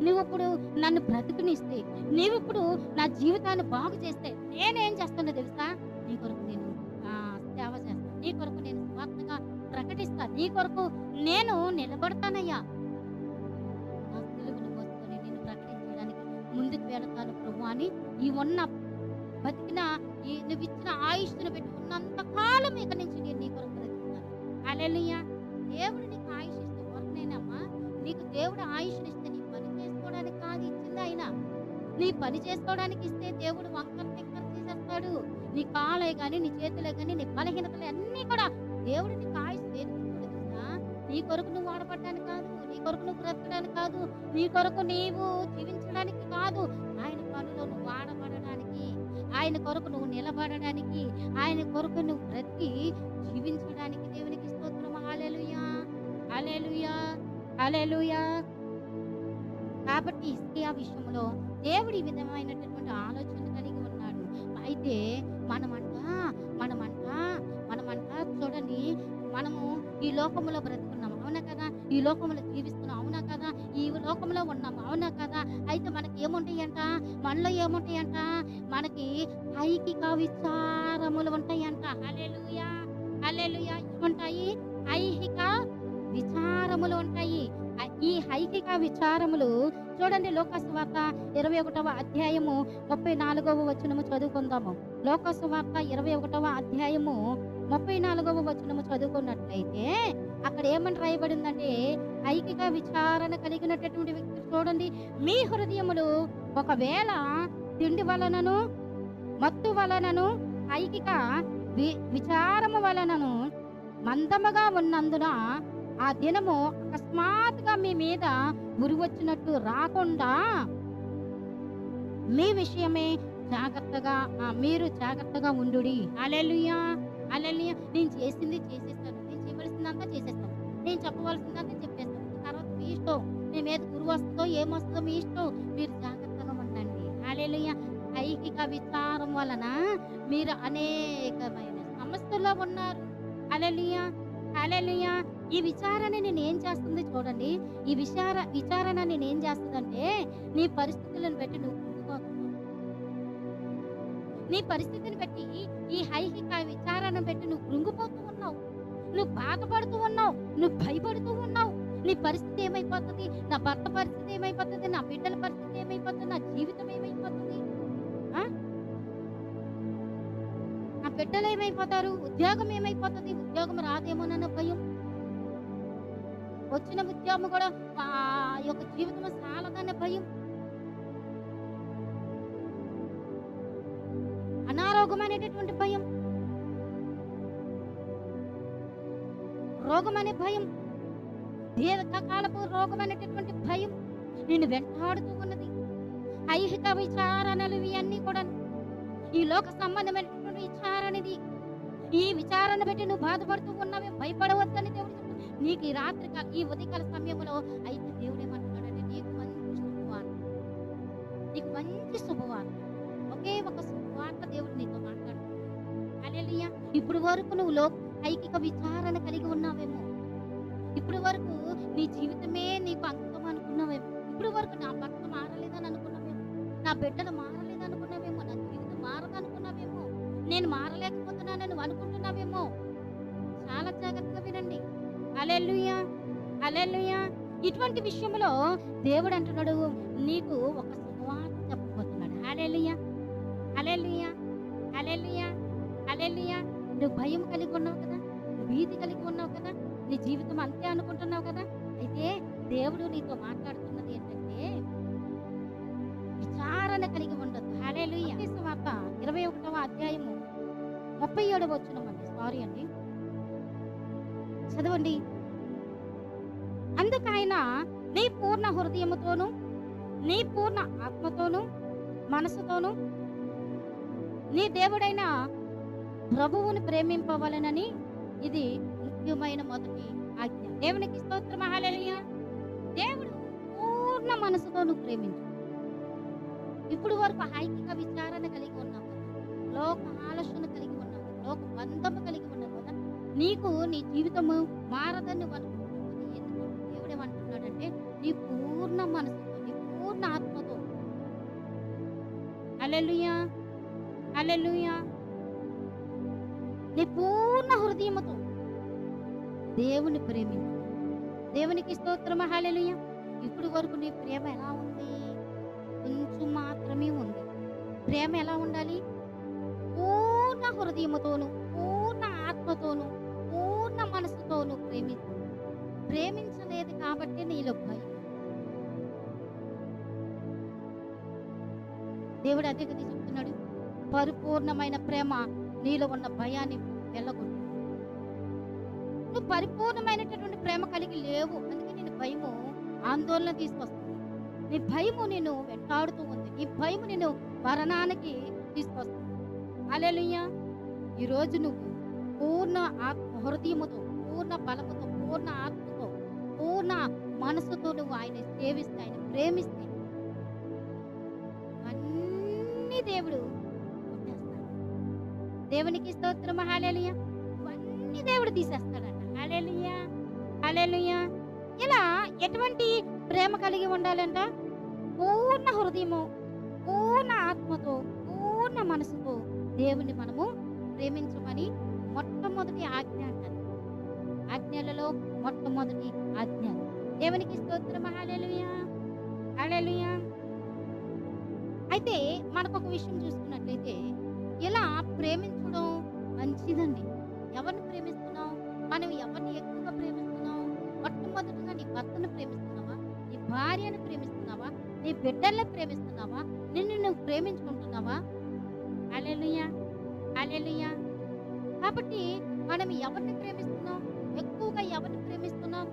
నువ్వు ఇప్పుడు నన్ను బ్రతుకునిస్తే, నువ్వు ఇప్పుడు నా జీవితాన్ని బాగు చేస్తే నేనేం చేస్తానో తెలుసా? నీ కొరకు నేను సేవ చేస్తాను. నీ కొరకు నేను స్వార్థగా ప్రకటిస్తాను. నీ కొరకు నేను నిలబడతానయ్యా. నా తెలుగును మోసుకొని నేను ప్రకటించడానికి ముందుకు వెళతాను ప్రభు అని ఈ ఉన్న బతికిన నువ్వు ఇచ్చిన ఆయుష్ను పెట్టి ఉన్నంత కాలం ఇక నుంచి నేను నీ కొరకు బ్రతుకుతాను. హల్లెలూయా! దేవుడు నీకు ఆయుష్ ఇస్తే వరకునేనమ్మా. నీకు దేవుడు ఆయుష్ని ఇస్తే నీ పని చేసుకోవడానికి కాదు ఇచ్చింది ఆయన. నీ పని చేసుకోవడానికి ఇస్తే దేవుడు వంకర తిక్కర చేసేస్తాడు. నీ కాలే కానీ, నీ చేతులే కానీ, నీ బలహీనతలు అన్నీ కూడా దేవుడు నీకు ఆయుష్ తెలుసుకుంటాడు కదా. నీ కొరకు నువ్వు వాడబడ్డానికి కాదు, నీ కొరకు నువ్వు బ్రతకడానికి కాదు, నీ కొరకు నీవు జీవించడానికి కాదు, ఆయన పనిలో నువ్వు వాడబడడానికి, ఆయన కొరకు నువ్వు నిలబడడానికి, ఆయన కొరకు నువ్వు బ్రతికి జీవించడానికి. దేవునికి స్తోత్రం. హల్లెలూయా! హల్లెలూయా! హల్లెలూయా! కాబట్టి హిజ్కియా విషయంలో దేవుడు ఈ విధమైనటువంటి ఆలోచన కలిగి ఉన్నాడు. అయితే మనమంట చూడండి, మనము ఈ లోకంలో బ్రతుకున్నాం, అవునా కదా? ఈ లోకంలో జీవిస్తున్నాం, అవునా కదా? ఈ లోకంలో ఉన్నాం, అవునా కదా? అయితే మనకి ఏముంటాయంట? మనలో ఏముంటాయంట? మనకి ఐహిక విచారములు ఉంటాయంట. హల్లెలూయా! హల్లెలూయా! ఏముంటాయి? ఐహిక విచారములు ఉంటాయి. ఈ ఐహిక విచారములు చూడండి, లోకసువార్త 21వ అధ్యాయము 34వ వచనము చదువుకుందాము. లోకసువార్త 21వ అధ్యాయము 34వ వచనము చదువుకున్నట్లయితే అక్కడ ఏమని రాయబడిందంటే, ఐహిక విచారణ కలిగినటువంటి వ్యక్తి చూడండి, మీ హృదయములు ఒకవేళ తిండి వలనను, మత్తు వలనను, ఐహిక విచారము వలనను మందముగా ఉన్నందున ఆ దినము అకస్మాత్తుగా మీ మీద ఉరివచ్చినట్టు రాకుండా మీ విషయమే మీరు జాగ్రత్తగా ఉండుడి. హల్లెలూయా! హల్లెలూయా! నేను చేసింది చేసేస్తాను, నేను చేయవలసిందంతా చేసేస్తాను, నేను చెప్పవలసిందంతా చెప్పేస్తాను, తర్వాత మీ ఇష్టం, మీ మీద గురువు వస్తుందో ఏమొస్తుందో మీ ఇష్టం, మీరు జాగ్రత్తగా ఉండండి. హల్లెలూయా! ఐహిక విచారం వలన మీరు అనేకమైన సమస్యల్లో ఉన్నారు. హల్లెలూయా! హల్లెలూయా! ఈ విచారణ నేను ఏం చేస్తుంది చూడండి. ఈ విచారణ నేను ఏం చేస్తుందంటే, నీ పరిస్థితులను బట్టి నువ్వు కృంగిపోతున్నావు. నీ పరిస్థితిని బట్టి, ఈ ఐహిక విచారణ బట్టి నువ్వు కృంగిపోతూ ఉన్నావు, నువ్వు బాధపడుతూ ఉన్నావు, నువ్వు భయపడుతూ ఉన్నావు. నీ పరిస్థితి ఏమైపోతుంది? నా భర్త పరిస్థితి ఏమైపోతుంది? నా బిడ్డల పరిస్థితి ఏమైపోతుంది? నా జీవితం ఏమైపోతుంది? నా బిడ్డలు ఏమైపోతారు? ఉద్యోగం ఏమైపోతుంది? ఉద్యోగం రాదేమోనన్న భయం, వచ్చిన ఉద్యోగం కూడా యొక్క జీవితం సాలదన్న భయం, అనారోగ్యం అనేటటువంటి భయం, రోగం అనే భయం, దీర్ఘకాలపు రోగం అనేటటువంటి భయం నిన్ను వెంటాడుతూ ఉన్నది. ఐహిక విచారణలు ఇవన్నీ కూడా ఈ లోక సంబంధమైనటువంటి విచారణది. ఈ విచారణ పెట్టి నువ్వు బాధపడుతూ ఉన్నావే, భయపడవద్దని దేవుడు చెప్తాడు నీకు ఈ రాత్రి ఈ ఉదయకాల సమయంలో. అయితే దేవుడు ఏమంటున్నాడంటే, నీకు మంచి శుభవార్త, ఒకే ఒక శుభవార్త దేవుడు నీతో మాట్లాడుతున్నాడు. హల్లెలూయా! ఇప్పుడు వరకు నువ్వు ఐహిక విచారణ కలిగి ఉన్నావేమో, ఇప్పుడు వరకు నీ జీవితమే నీకు అంకితం అనుకున్నావేమో, ఇప్పుడు వరకు నా భర్త మారలేదని అనుకున్నావేమో, నా బిడ్డలు మారలేదనుకున్నావేమో, నా జీవితం మారదనుకున్నావేమో, నేను మారలేకపోతున్నానని నువ్వు అనుకుంటున్నావేమో. చాలా జాగ్రత్తగా వినండి. హల్లెలూయా, హల్లెలూయా. ఇటువంటి విషయంలో దేవుడు అంటున్నాడు, నీకు ఒక సువార్త చెప్పబోతున్నాడు. హల్లెలూయా, హల్లెలూయా, హల్లెలూయా, హల్లెలూయా. నువ్వు భయం కలిగి ఉన్నావు కదా, నువ్వు భీతి కలిగి ఉన్నావు కదా, నీ జీవితం అంతే అనుకుంటున్నావు కదా. అయితే దేవుడు నీతో మాట్లాడుతున్నది ఏంటంటే, విచారణ కలిగి ఉండొద్దు. హల్లెలూయా. మత్తయి సువార్త 21వ అధ్యాయము 37వ వచనం అండి. సారీ అండి, చదవండి. అందుకైనా నీ పూర్ణ హృదయముతోను, నీ పూర్ణ ఆత్మతోను, మనసుతోను నీ దేవుడైన ప్రభువును ప్రేమింపవలెనని ఇది ముఖ్యమైన మొదటి ఆజ్ఞ. దేవునికి స్తోత్రం. హల్లెలూయా. దేవుడు పూర్ణ మనసుతో నువ్వు ప్రేమించు. ఇప్పుడు వరకు ఐకిక విచారణ కలిగి ఉన్నావు కదా, లోక ఆలోచన కలిగి ఉన్నావు కదా, లోక బంధము కలిగి ఉన్నావు కదా, నీకు నీ జీవితము మారదని నువ్వు అనుకుంటున్నావు కదా. ఎందుకు దేవుడు ఏమంటున్నాడంటే, నీ పూర్ణ మనసుతో, నీ పూర్ణ ఆత్మతో, హల్లెలూయా, హల్లెలూయా, నీ పూర్ణ హృదయముతో దేవుని ప్రేమించు. దేవునికి స్తోత్రం. హల్లెలూయా. ఇప్పుడు వరకు నీ ప్రేమ ఎలా ఉంది? కొంచెం మాత్రమే ఉంది. ప్రేమ ఎలా ఉండాలి? పూర్ణ హృదయముతోను, పూర్ణ ఆత్మతోను, పూర్ణ మనసుతోను ప్రేమించు. ప్రేమించలేదు కాబట్టి నీలో భయం. దేవుడు అదే కదా చెప్తున్నాడు, పరిపూర్ణమైన ప్రేమ నీలో ఉన్న భయాన్ని వెళ్ళగొట్టు. నువ్వు పరిపూర్ణమైనటువంటి ప్రేమ కలిగి లేవు, అందుకే నేను భయము ఆందోళన తీసుకొస్తుంది. నీ భయము నేను వెంటాడుతూ ఉంది, నీ భయము నేను మరణానికి తీసుకొస్తుంది. హల్లెలూయా. ఈరోజు నువ్వు పూర్ణ హృదయముతో, పూర్ణ బలముతో, పూర్ణ ఆత్మతో, పూర్ణ మనసుతో నువ్వు ఆయన సేవిస్తే, ఆయన ప్రేమిస్తే అన్నీ దేవుడు కొట్టేస్తాడు. దేవునికి స్తోత్రం. హల్లెలూయా. ఇవన్నీ దేవుడు తీసేస్తాడట. హల్లెలూయా, హల్లెలూయా. ఇలా ఎటువంటి ప్రేమ కలిగి ఉండాలంట? పూర్ణ హృదయము, పూర్ణ ఆత్మతో, పూర్ణ మనసుతో దేవుని మనము ప్రేమించమని మొట్టమొదటి ఆజ్ఞ అంటారు. ఆజ్ఞలలో మొట్టమొదటి ఆజ్ఞ. దేవునికి స్తోత్రం. హల్లెలూయా, హల్లెలూయా. అయితే మనకు ఒక విషయం చూసుకున్నట్లయితే, ఇలా ప్రేమించడం మంచిదండి. ఎవరిని ప్రేమిస్తున్నావు? మనం ఎవరిని ఎక్కువగా ప్రేమిస్తున్నావు? మొట్టమొదటిగా నీ భర్తను ప్రేమిస్తున్నావా? నీ భార్యను ప్రేమిస్తున్నావా? నీ బిడ్డల్ని ప్రేమిస్తున్నావా? నిన్ను నువ్వు ప్రేమించుకుంటున్నావా? హల్లెలూయా, హల్లెలూయా. కాబట్టి మనం ఎవరిని ప్రేమిస్తున్నాం? ఎక్కువగా ఎవరిని ప్రేమిస్తున్నాం?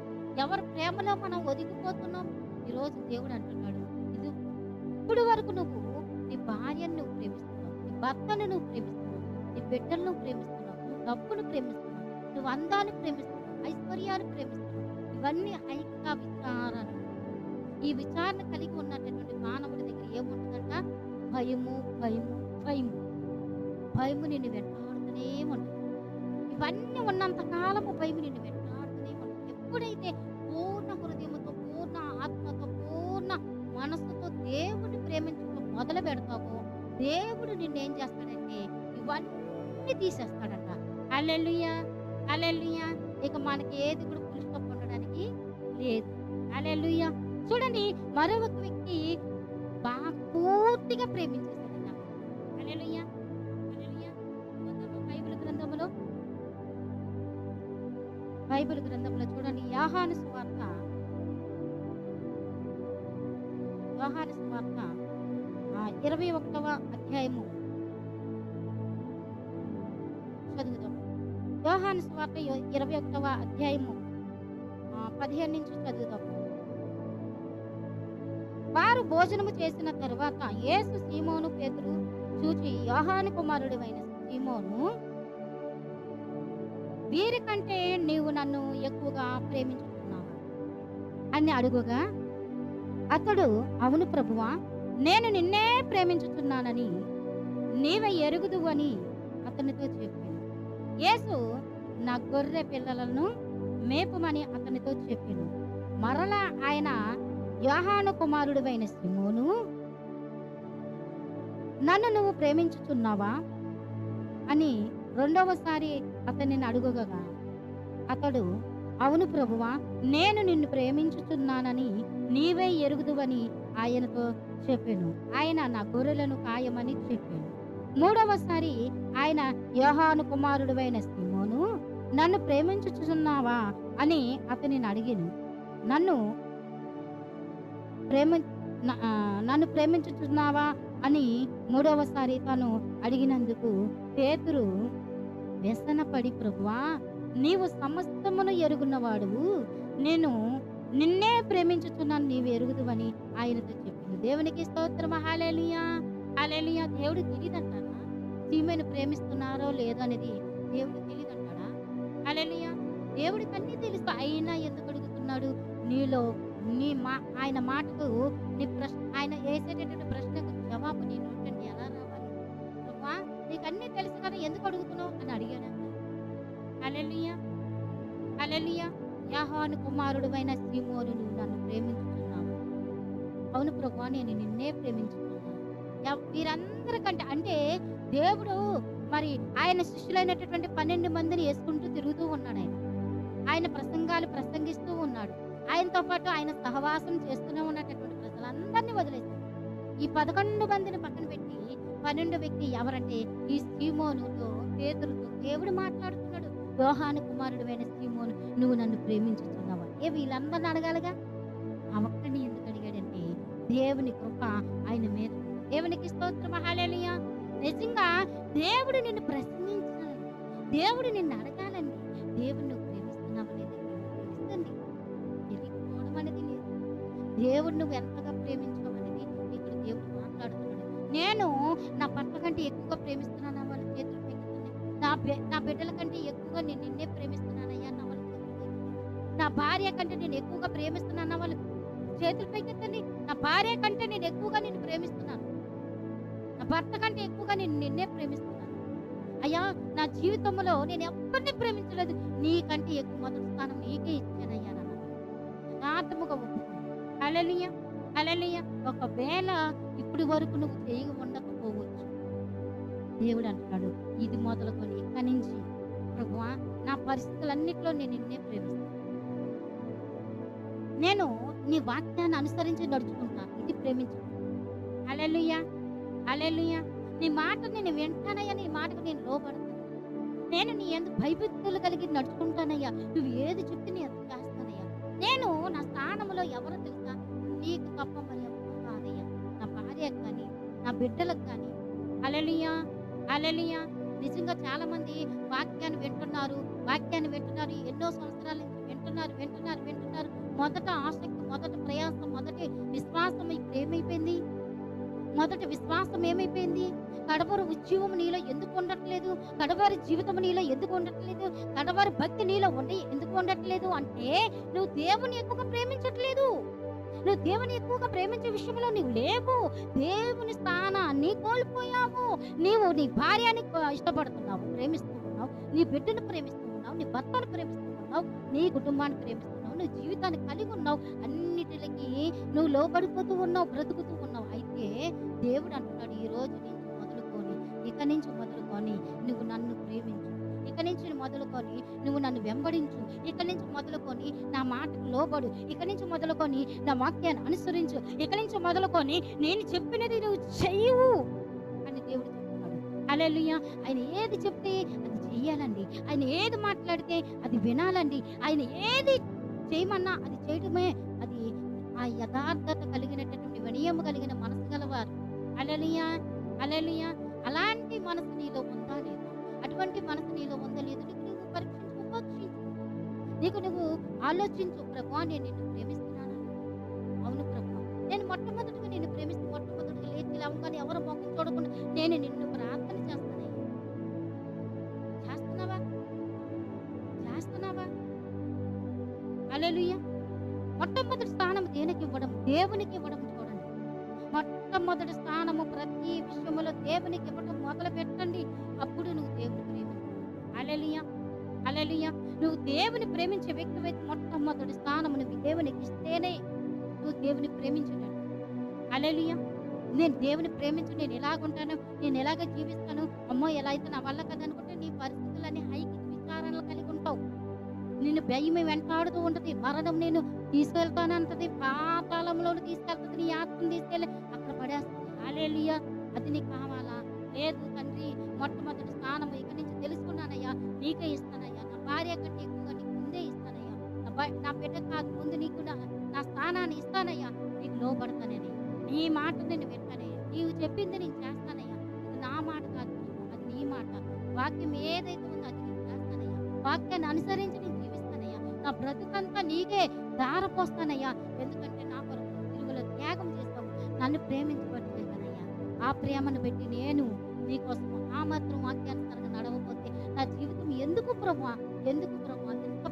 ఎవరి ప్రేమలో మనం ఒదిగిపోతున్నాం? ఈరోజు దేవుడు అంటున్నాడు, ఇది ఇప్పుడు వరకు నువ్వు నీ భార్యను నువ్వు ప్రేమిస్తున్నావు, నీ భర్తను నువ్వు ప్రేమిస్తున్నావు, నీ బిడ్డలను నువ్వు ప్రేమిస్తున్నావు, నువ్వు డబ్బును ప్రేమిస్తున్నావు, నువ్వు అందాన్ని ప్రేమిస్తున్నావు, ఐశ్వర్యాన్ని ప్రేమిస్తున్నావు. ఇవన్నీ ఐకిక విచారణ. ఈ విచారణ కలిగి ఉన్నటువంటి మానవుడి దగ్గర ఏముంటుందంట? భయము, భయము, భయము. భయము నిన్ను వెంటాడుతూనే ఉంటుంది. ఇవన్నీ ఉన్నంత కాలము భయము నిన్ను వెంటాడుతూనే ఉంటుంది. ఎప్పుడైతే పూర్ణ హృదయముతో, పూర్ణ ఆత్మతో, పూర్ణ మనసుతో దేవుడిని ప్రేమించడం మొదలు పెడతావో, దేవుడు నిన్నేం చేస్తాడంటే ఇవన్నీ తీసేస్తాడట. హల్లెలూయా, హల్లెలూయా. ఇక మనకి ఏది కూడా ఫుల్ స్టాప్ ఉండడానికి లేదు. హల్లెలూయా. చూడండి, మరొక వ్యక్తి బాగా పూర్తిగా ప్రేమించేశాడట. హల్లెలూయా, హల్లెలూయా. బైబిల్ గ్రంథంలో, బైబిల్ గ్రంథంలో చూడండి, యోహాను సువార్త, యోహాను సువార్త 21వ అధ్యాయము చదువుదాం. యోహాను సువార్త 21వ అధ్యాయము 15 నుంచి చదువుదాం. వారు భోజనము చేసిన తరువాత యేసు సీమోను పేతురు చూచి, యోహాను కుమారుడివైన సీమోను, వీరికంటే నీవు నన్ను ఎక్కువగా ప్రేమించుతున్నావా అని అడుగుగా, అతడు, అవును ప్రభువా, నేను నిన్నే ప్రేమించుతున్నానని నీవే ఎరుగుదువు అని అతనితో చెప్పాను. యేసు, నా గొర్రె పిల్లలను మేపమని అతనితో చెప్పాను. మరలా ఆయన యోహాను కుమారుడివైన సీమోను, నన్ను నువ్వు ప్రేమించుచున్నావా అని రెండవసారి అతనిని అడుగగా, అతడు, అవును ప్రభువా, నేను నిన్ను ప్రేమించుచున్నానని నీవే ఎరుగుదువని ఆయనతో చెప్పెను. ఆయన నా గొర్రెలను కాయమని చెప్పాను. మూడవసారి ఆయన, యోహాను కుమారుడివైన సీమోను, నన్ను ప్రేమించుచున్నావా అని అతనిని అడిగాను. నన్ను ప్రేమ నన్ను ప్రేమించుచున్నావా అని మూడవసారి తను అడిగినందుకు పేతురు వ్యసనపడి, ప్రభువా, నీవు సమస్తమును ఎరుగున్నవాడువు, నేను నిన్నే ప్రేమించుచున్నాను, నీవు ఎరుగుదువని ఆయనతో చెప్పింది. దేవునికి స్తోత్రం. హల్లెలూయా, హల్లెలూయా. దేవుడు తెలియదంటారా సీమోను ప్రేమిస్తున్నారో లేదో అనేది? దేవుడు తెలియదంటాడా? హల్లెలూయా. దేవుడికి అన్నీ తెలుసు, అయినా ఎందుకు అడుగుతున్నాడు? నీలో ఆయన మాటకు ఆయన వేసేటటువంటి ప్రశ్నకు జవాబు నీ నోటండి ఎలా రావాలి? ప్రభువా, నీకు అన్నీ తెలుసు కదా, ఎందుకు అడుగుతున్నావు అని అడిగాడంట. హల్లెలూయా, హల్లెలూయా. యోహాను కుమారుడివైన సీమోను, నువ్వు నన్ను ప్రేమించుచున్నావు. అవును ప్రభువా, నేను నిన్నే ప్రేమించుచున్నాను. వీరందరికంటే అంటే దేవుడు మరి ఆయన శిష్యులైనటువంటి 12 మందిని వేసుకుంటూ తిరుగుతూ ఉన్నాడు. ఆయన ప్రసంగాలు ప్రసంగిస్తూ ఉన్నాడు. ఆయనతో పాటు ఆయన సహవాసం చేస్తూనే ఉన్నటువంటి ప్రజలందరినీ వదిలేశాడు. ఈ 11 మందిని పక్కన పెట్టి 12 వ్యక్తి ఎవరంటే ఈ సీమోనుతో, పేతురుతో దేవుడు మాట్లాడుతున్నాడు. యోహాను కుమారుడివైన సీమోను, నువ్వు నన్ను ప్రేమించుచున్నావా? వీళ్ళందరిని అడగాలిగా. ఆ ఒక్కడిని ఎందుకు అడిగాడంటే దేవుని కృప ఆయన మీద. దేవునికి స్తోత్రం. హల్లెలూయా. నిజంగా దేవుడు నిన్ను ప్రశ్నించాలని, దేవుడు నిన్ను అడగాలని, దేవుడు నువ్వు ప్రేమిస్తున్నావు అనేది తెలుస్తుంది. తెలియకపోవడం అనేది లేదు. దేవుడు నువ్వు ఎంతగా ప్రేమించావు అనేది ఇక్కడ దేవుడు మాట్లాడుతున్నాడు. నేను నా భర్త కంటే ఎక్కువగా ప్రేమిస్తున్నాను వాళ్ళ చేతులు పెట్టుకుని, నా బిడ్డల కంటే ఎక్కువగా నేను నిన్నే ప్రేమిస్తున్నానయ్యా నా వాళ్ళ చేతులు, నా భార్య కంటే నేను ఎక్కువగా ప్రేమిస్తున్నాను వాళ్ళు చేతులు పైకెత్తండి. నా భార్య కంటే నేను ఎక్కువగా నిన్ను ప్రేమిస్తున్నాను, నా భర్త కంటే ఎక్కువగా నేను నిన్నే ప్రేమిస్తున్నాను అయ్యా. నా జీవితంలో నేను ఎవరిని ప్రేమించలేదు, నీకంటే ఎక్కువ మొదటి స్థానం నీకే ఇచ్చానయ్యా. యథార్థముగా ఒప్పుకున్నాను. హల్లెలూయా, హల్లెలూయా. ఒకవేళ ఇప్పుడు వరకు నువ్వు చేయి ఉండకపోవచ్చు, దేవుడు అంటున్నాడు ఇది మొదలుకొని ఇక్కడి నుంచి, ప్రభువా, నా పరిస్థితులన్నిట్లో నేను నిన్నే ప్రేమిస్తాను, నేను నీ వాక్యాన్ని అనుసరించి నడుచుకుంటాను, ఇది ప్రేమించు. హల్లెలూయా, హల్లెలూయా. నీ మాట నేను వింటానయ్యా, నీ మాటకు నేను లోబడతాను, నేను నీ ఎందుకు భయభక్తులు కలిగి నడుచుకుంటానయ్యా, నువ్వు ఏది చెప్తే నీ ఎంత చేస్తానయ్యా. నేను నా స్థానంలో ఎవరో తెలుసా, నీకు తప్ప మరి ఎవరు కాదయ్యా. నా భార్యకు కానీ నా బిడ్డలకు కానీ. హల్లెలూయా, హల్లెలూయా. నిజంగా చాలా మంది వాక్యాన్ని వింటున్నారు, ఎన్నో సంవత్సరాల నుంచి వింటున్నారు. మొదట ఆసక్తి, మొదట ప్రయాసం, మొదటి విశ్వాసం ఇప్పుడు ఏమైపోయింది? మొదటి విశ్వాసం ఏమైపోయింది? కడవరి ఉద్యోగం నీలో ఎందుకు ఉండట్లేదు? కడవరి జీవితం నీలో ఎందుకు ఉండట్లేదు? కడవరి భక్తి నీలో ఎందుకు ఉండట్లేదు అంటే నువ్వు దేవుని ఎక్కువగా ప్రేమించట్లేదు. నువ్వు దేవుని ఎక్కువగా ప్రేమించే విషయంలో నువ్వు లేవు. దేవుని స్థానాన్ని కోల్పోయావు. నీవు నీ భార్యని ఇష్టపడుతున్నావు, ప్రేమిస్తూ ఉన్నావు, నీ బిడ్డను ప్రేమిస్తూ ఉన్నావు, నీ భర్తను ప్రేమిస్తూ ఉన్నావు, నీ కుటుంబాన్ని ప్రేమిస్తున్నావు, నువ్వు జీవితాన్ని కలిగి ఉన్నావు, అన్నిటికి నువ్వు లోబడిపోతూ ఉన్నావు, బ్రతుకుతూ ఉన్నావు. అయితే దేవుడు అంటున్నాడు, ఈ రోజు నుంచి మొదలుకొని, ఇక నుంచి మొదలుకొని నువ్వు నన్ను ప్రేమించు, ఇక నుంచి మొదలుకొని నువ్వు నన్ను వెంబడించు, ఇక నుంచి మొదలుకొని నా మాటకు లోబడు, ఇక నుంచి మొదలుకొని నా వాక్యాన్ని అనుసరించు, ఇక నుంచి మొదలుకొని నేను చెప్పినది నువ్వు చెయ్యవు అని దేవుడు చెప్తున్నాడు. హల్లెలూయా. ఆయన ఏది చెప్తే అది చెయ్యాలండి, ఆయన ఏది మాట్లాడితే అది వినాలండి, ఆయన ఏది చేయమన్నా అది చేయటమే. అది ఆ యథార్థత కలిగినటువంటి వినయము కలిగిన మనసు గలవారు. హల్లెలూయా, హల్లెలూయా. అలాంటి మనసు నీలో ఉందా లేదా? అటువంటి మనసు నీలో ఉందా లేదు? నీకు పరీక్షించు, నీకు నువ్వు ఆలోచించు. ప్రభువా, నేను నిన్ను ప్రేమిస్తున్నాను. అవును ప్రభువా, నేను మొట్టమొదటిగా నిన్ను ప్రేమిస్తూ, మొట్టమొదటిగా లేచి లేవగానే ఎవరు మొక్కలు చూడకుండా నేను నిన్ను ప్రార్థన చేస్తాను. చేస్తున్నావా? హల్లెలూయా. మొట్టమొదటి స్థానం దేనికి ఇవ్వడం? దేవునికి ఇవ్వడం. చూడండి, మొట్టమొదటి స్థానము ప్రతి విషయంలో దేవునికి ఇవ్వడం మొదలు పెట్టండి. అప్పుడు నువ్వు దేవుని ప్రేమించు. హల్లెలూయా, హల్లెలూయా. నువ్వు దేవుని ప్రేమించే వ్యక్తివైతే మొట్టమొదటి స్థానం నువ్వు దేవునికి ఇస్తేనే ఫస్ట్ దేవుని ప్రేమించుటండి. హల్లెలూయా! నేను దేవుని ప్రేమించి నేను ఎలాగుంటాను, నేను ఎలాగ జీవిస్తాను, అమ్మో! ఎలా అయితే నా వల్ల కాదనుకుంటే నీ పరిస్థితులన్నీ ఐకిక విచారణలు కలిగి ఉంటావు. నిన్ను భయమే వెంటాడుతూ ఉంటది. మరణం నేను తీసుకెళ్తానంటది. పాతాళంలోకి తీసుకెళ్తది. నీ ఆత్మను తీసుకెళ్ళి అక్కడ పడేస్తది. హల్లెలూయా! అది నీకు కావాలా? లేదు తండ్రి, మొట్టమొదటి స్థానం ఇక నుంచి తెలుసుకున్నానయ్యా, నీకే ఇస్తానయ్యా. నా భార్య కంటే ఎక్కువగా నీకు ముందే ఇస్తానయ్యా. నా బిడ్డ కాదు, ముందు నీకు నా స్థానాన్ని ఇస్తానయ్యా. నీకు లోబడతానని, నీ మాట నేను వింటానయ్యా. నీవు చెప్పింది నేను చేస్తానయ్యా. ఇది నా మాట కాదు, అది నీ మాట. వాక్యం ఏదైతే ఉందో అది నేను చేస్తానయ్యా. వాక్యాన్ని అనుసరించి నేను జీవిస్తానయ్యా. నా బ్రతుకంతా నీకే ధారపోస్తానయ్యా. ఎందుకంటే నా కొరకు తిరుగులో త్యాగం చేస్తావు. నన్ను ప్రేమించబట్టేదనయ్యా. ఆ ప్రేమను పెట్టి నేను నీకోసం ఆ మాత్రం వాక్యానుసారంగా నడవకపోతే నా జీవితం ఎందుకు ప్రభువా? ఎందుకు ప్రభువా? ఎంత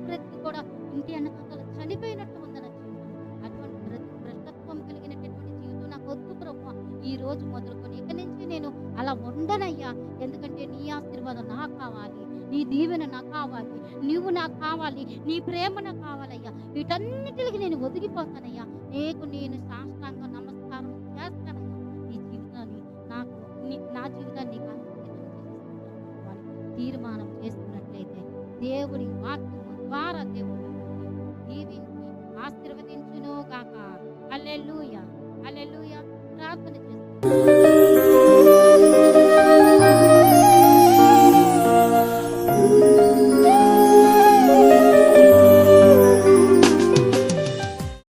బ్రతికి కూడా ఇంటి వెనకాల చనిపోయినట్టు ఉంది నా జీవితం. అటువంటి భ్రష్టత్వం కలిగినటువంటి జీవితం నాకు వద్దు ప్రభువా. ఈ రోజు మొదలుకొని ఇక నుంచి నేను అలా ఉండనయ్యా. ఎందుకంటే నీ ఆశీర్వాదం నాకు కావాలి, నీ దీవెన నాకు కావాలి, నువ్వు నాకు కావాలి, నీ ప్రేమ నాకు కావాలయ్యా. వీటన్నిటికి నేను ఒదిగిపోతానయ్యా. నీకు నేను సాష్టాంగ నమస్కారం చేస్తానయ్యా. నీ జీవితాన్ని నాకు నా జీవితాన్ని నీకు అంకితం చేసేసుకుంటాను తీర్మానం చేసుకున్నట్లయితే దేవుని వాక్యం ద్వారా దేవుడు మిమ్మల్ని దీవించి ఆశీర్వదించును గాక. హల్లెలూయా, హల్లెలూయా. ప్రార్థన చేస్తున్నాను.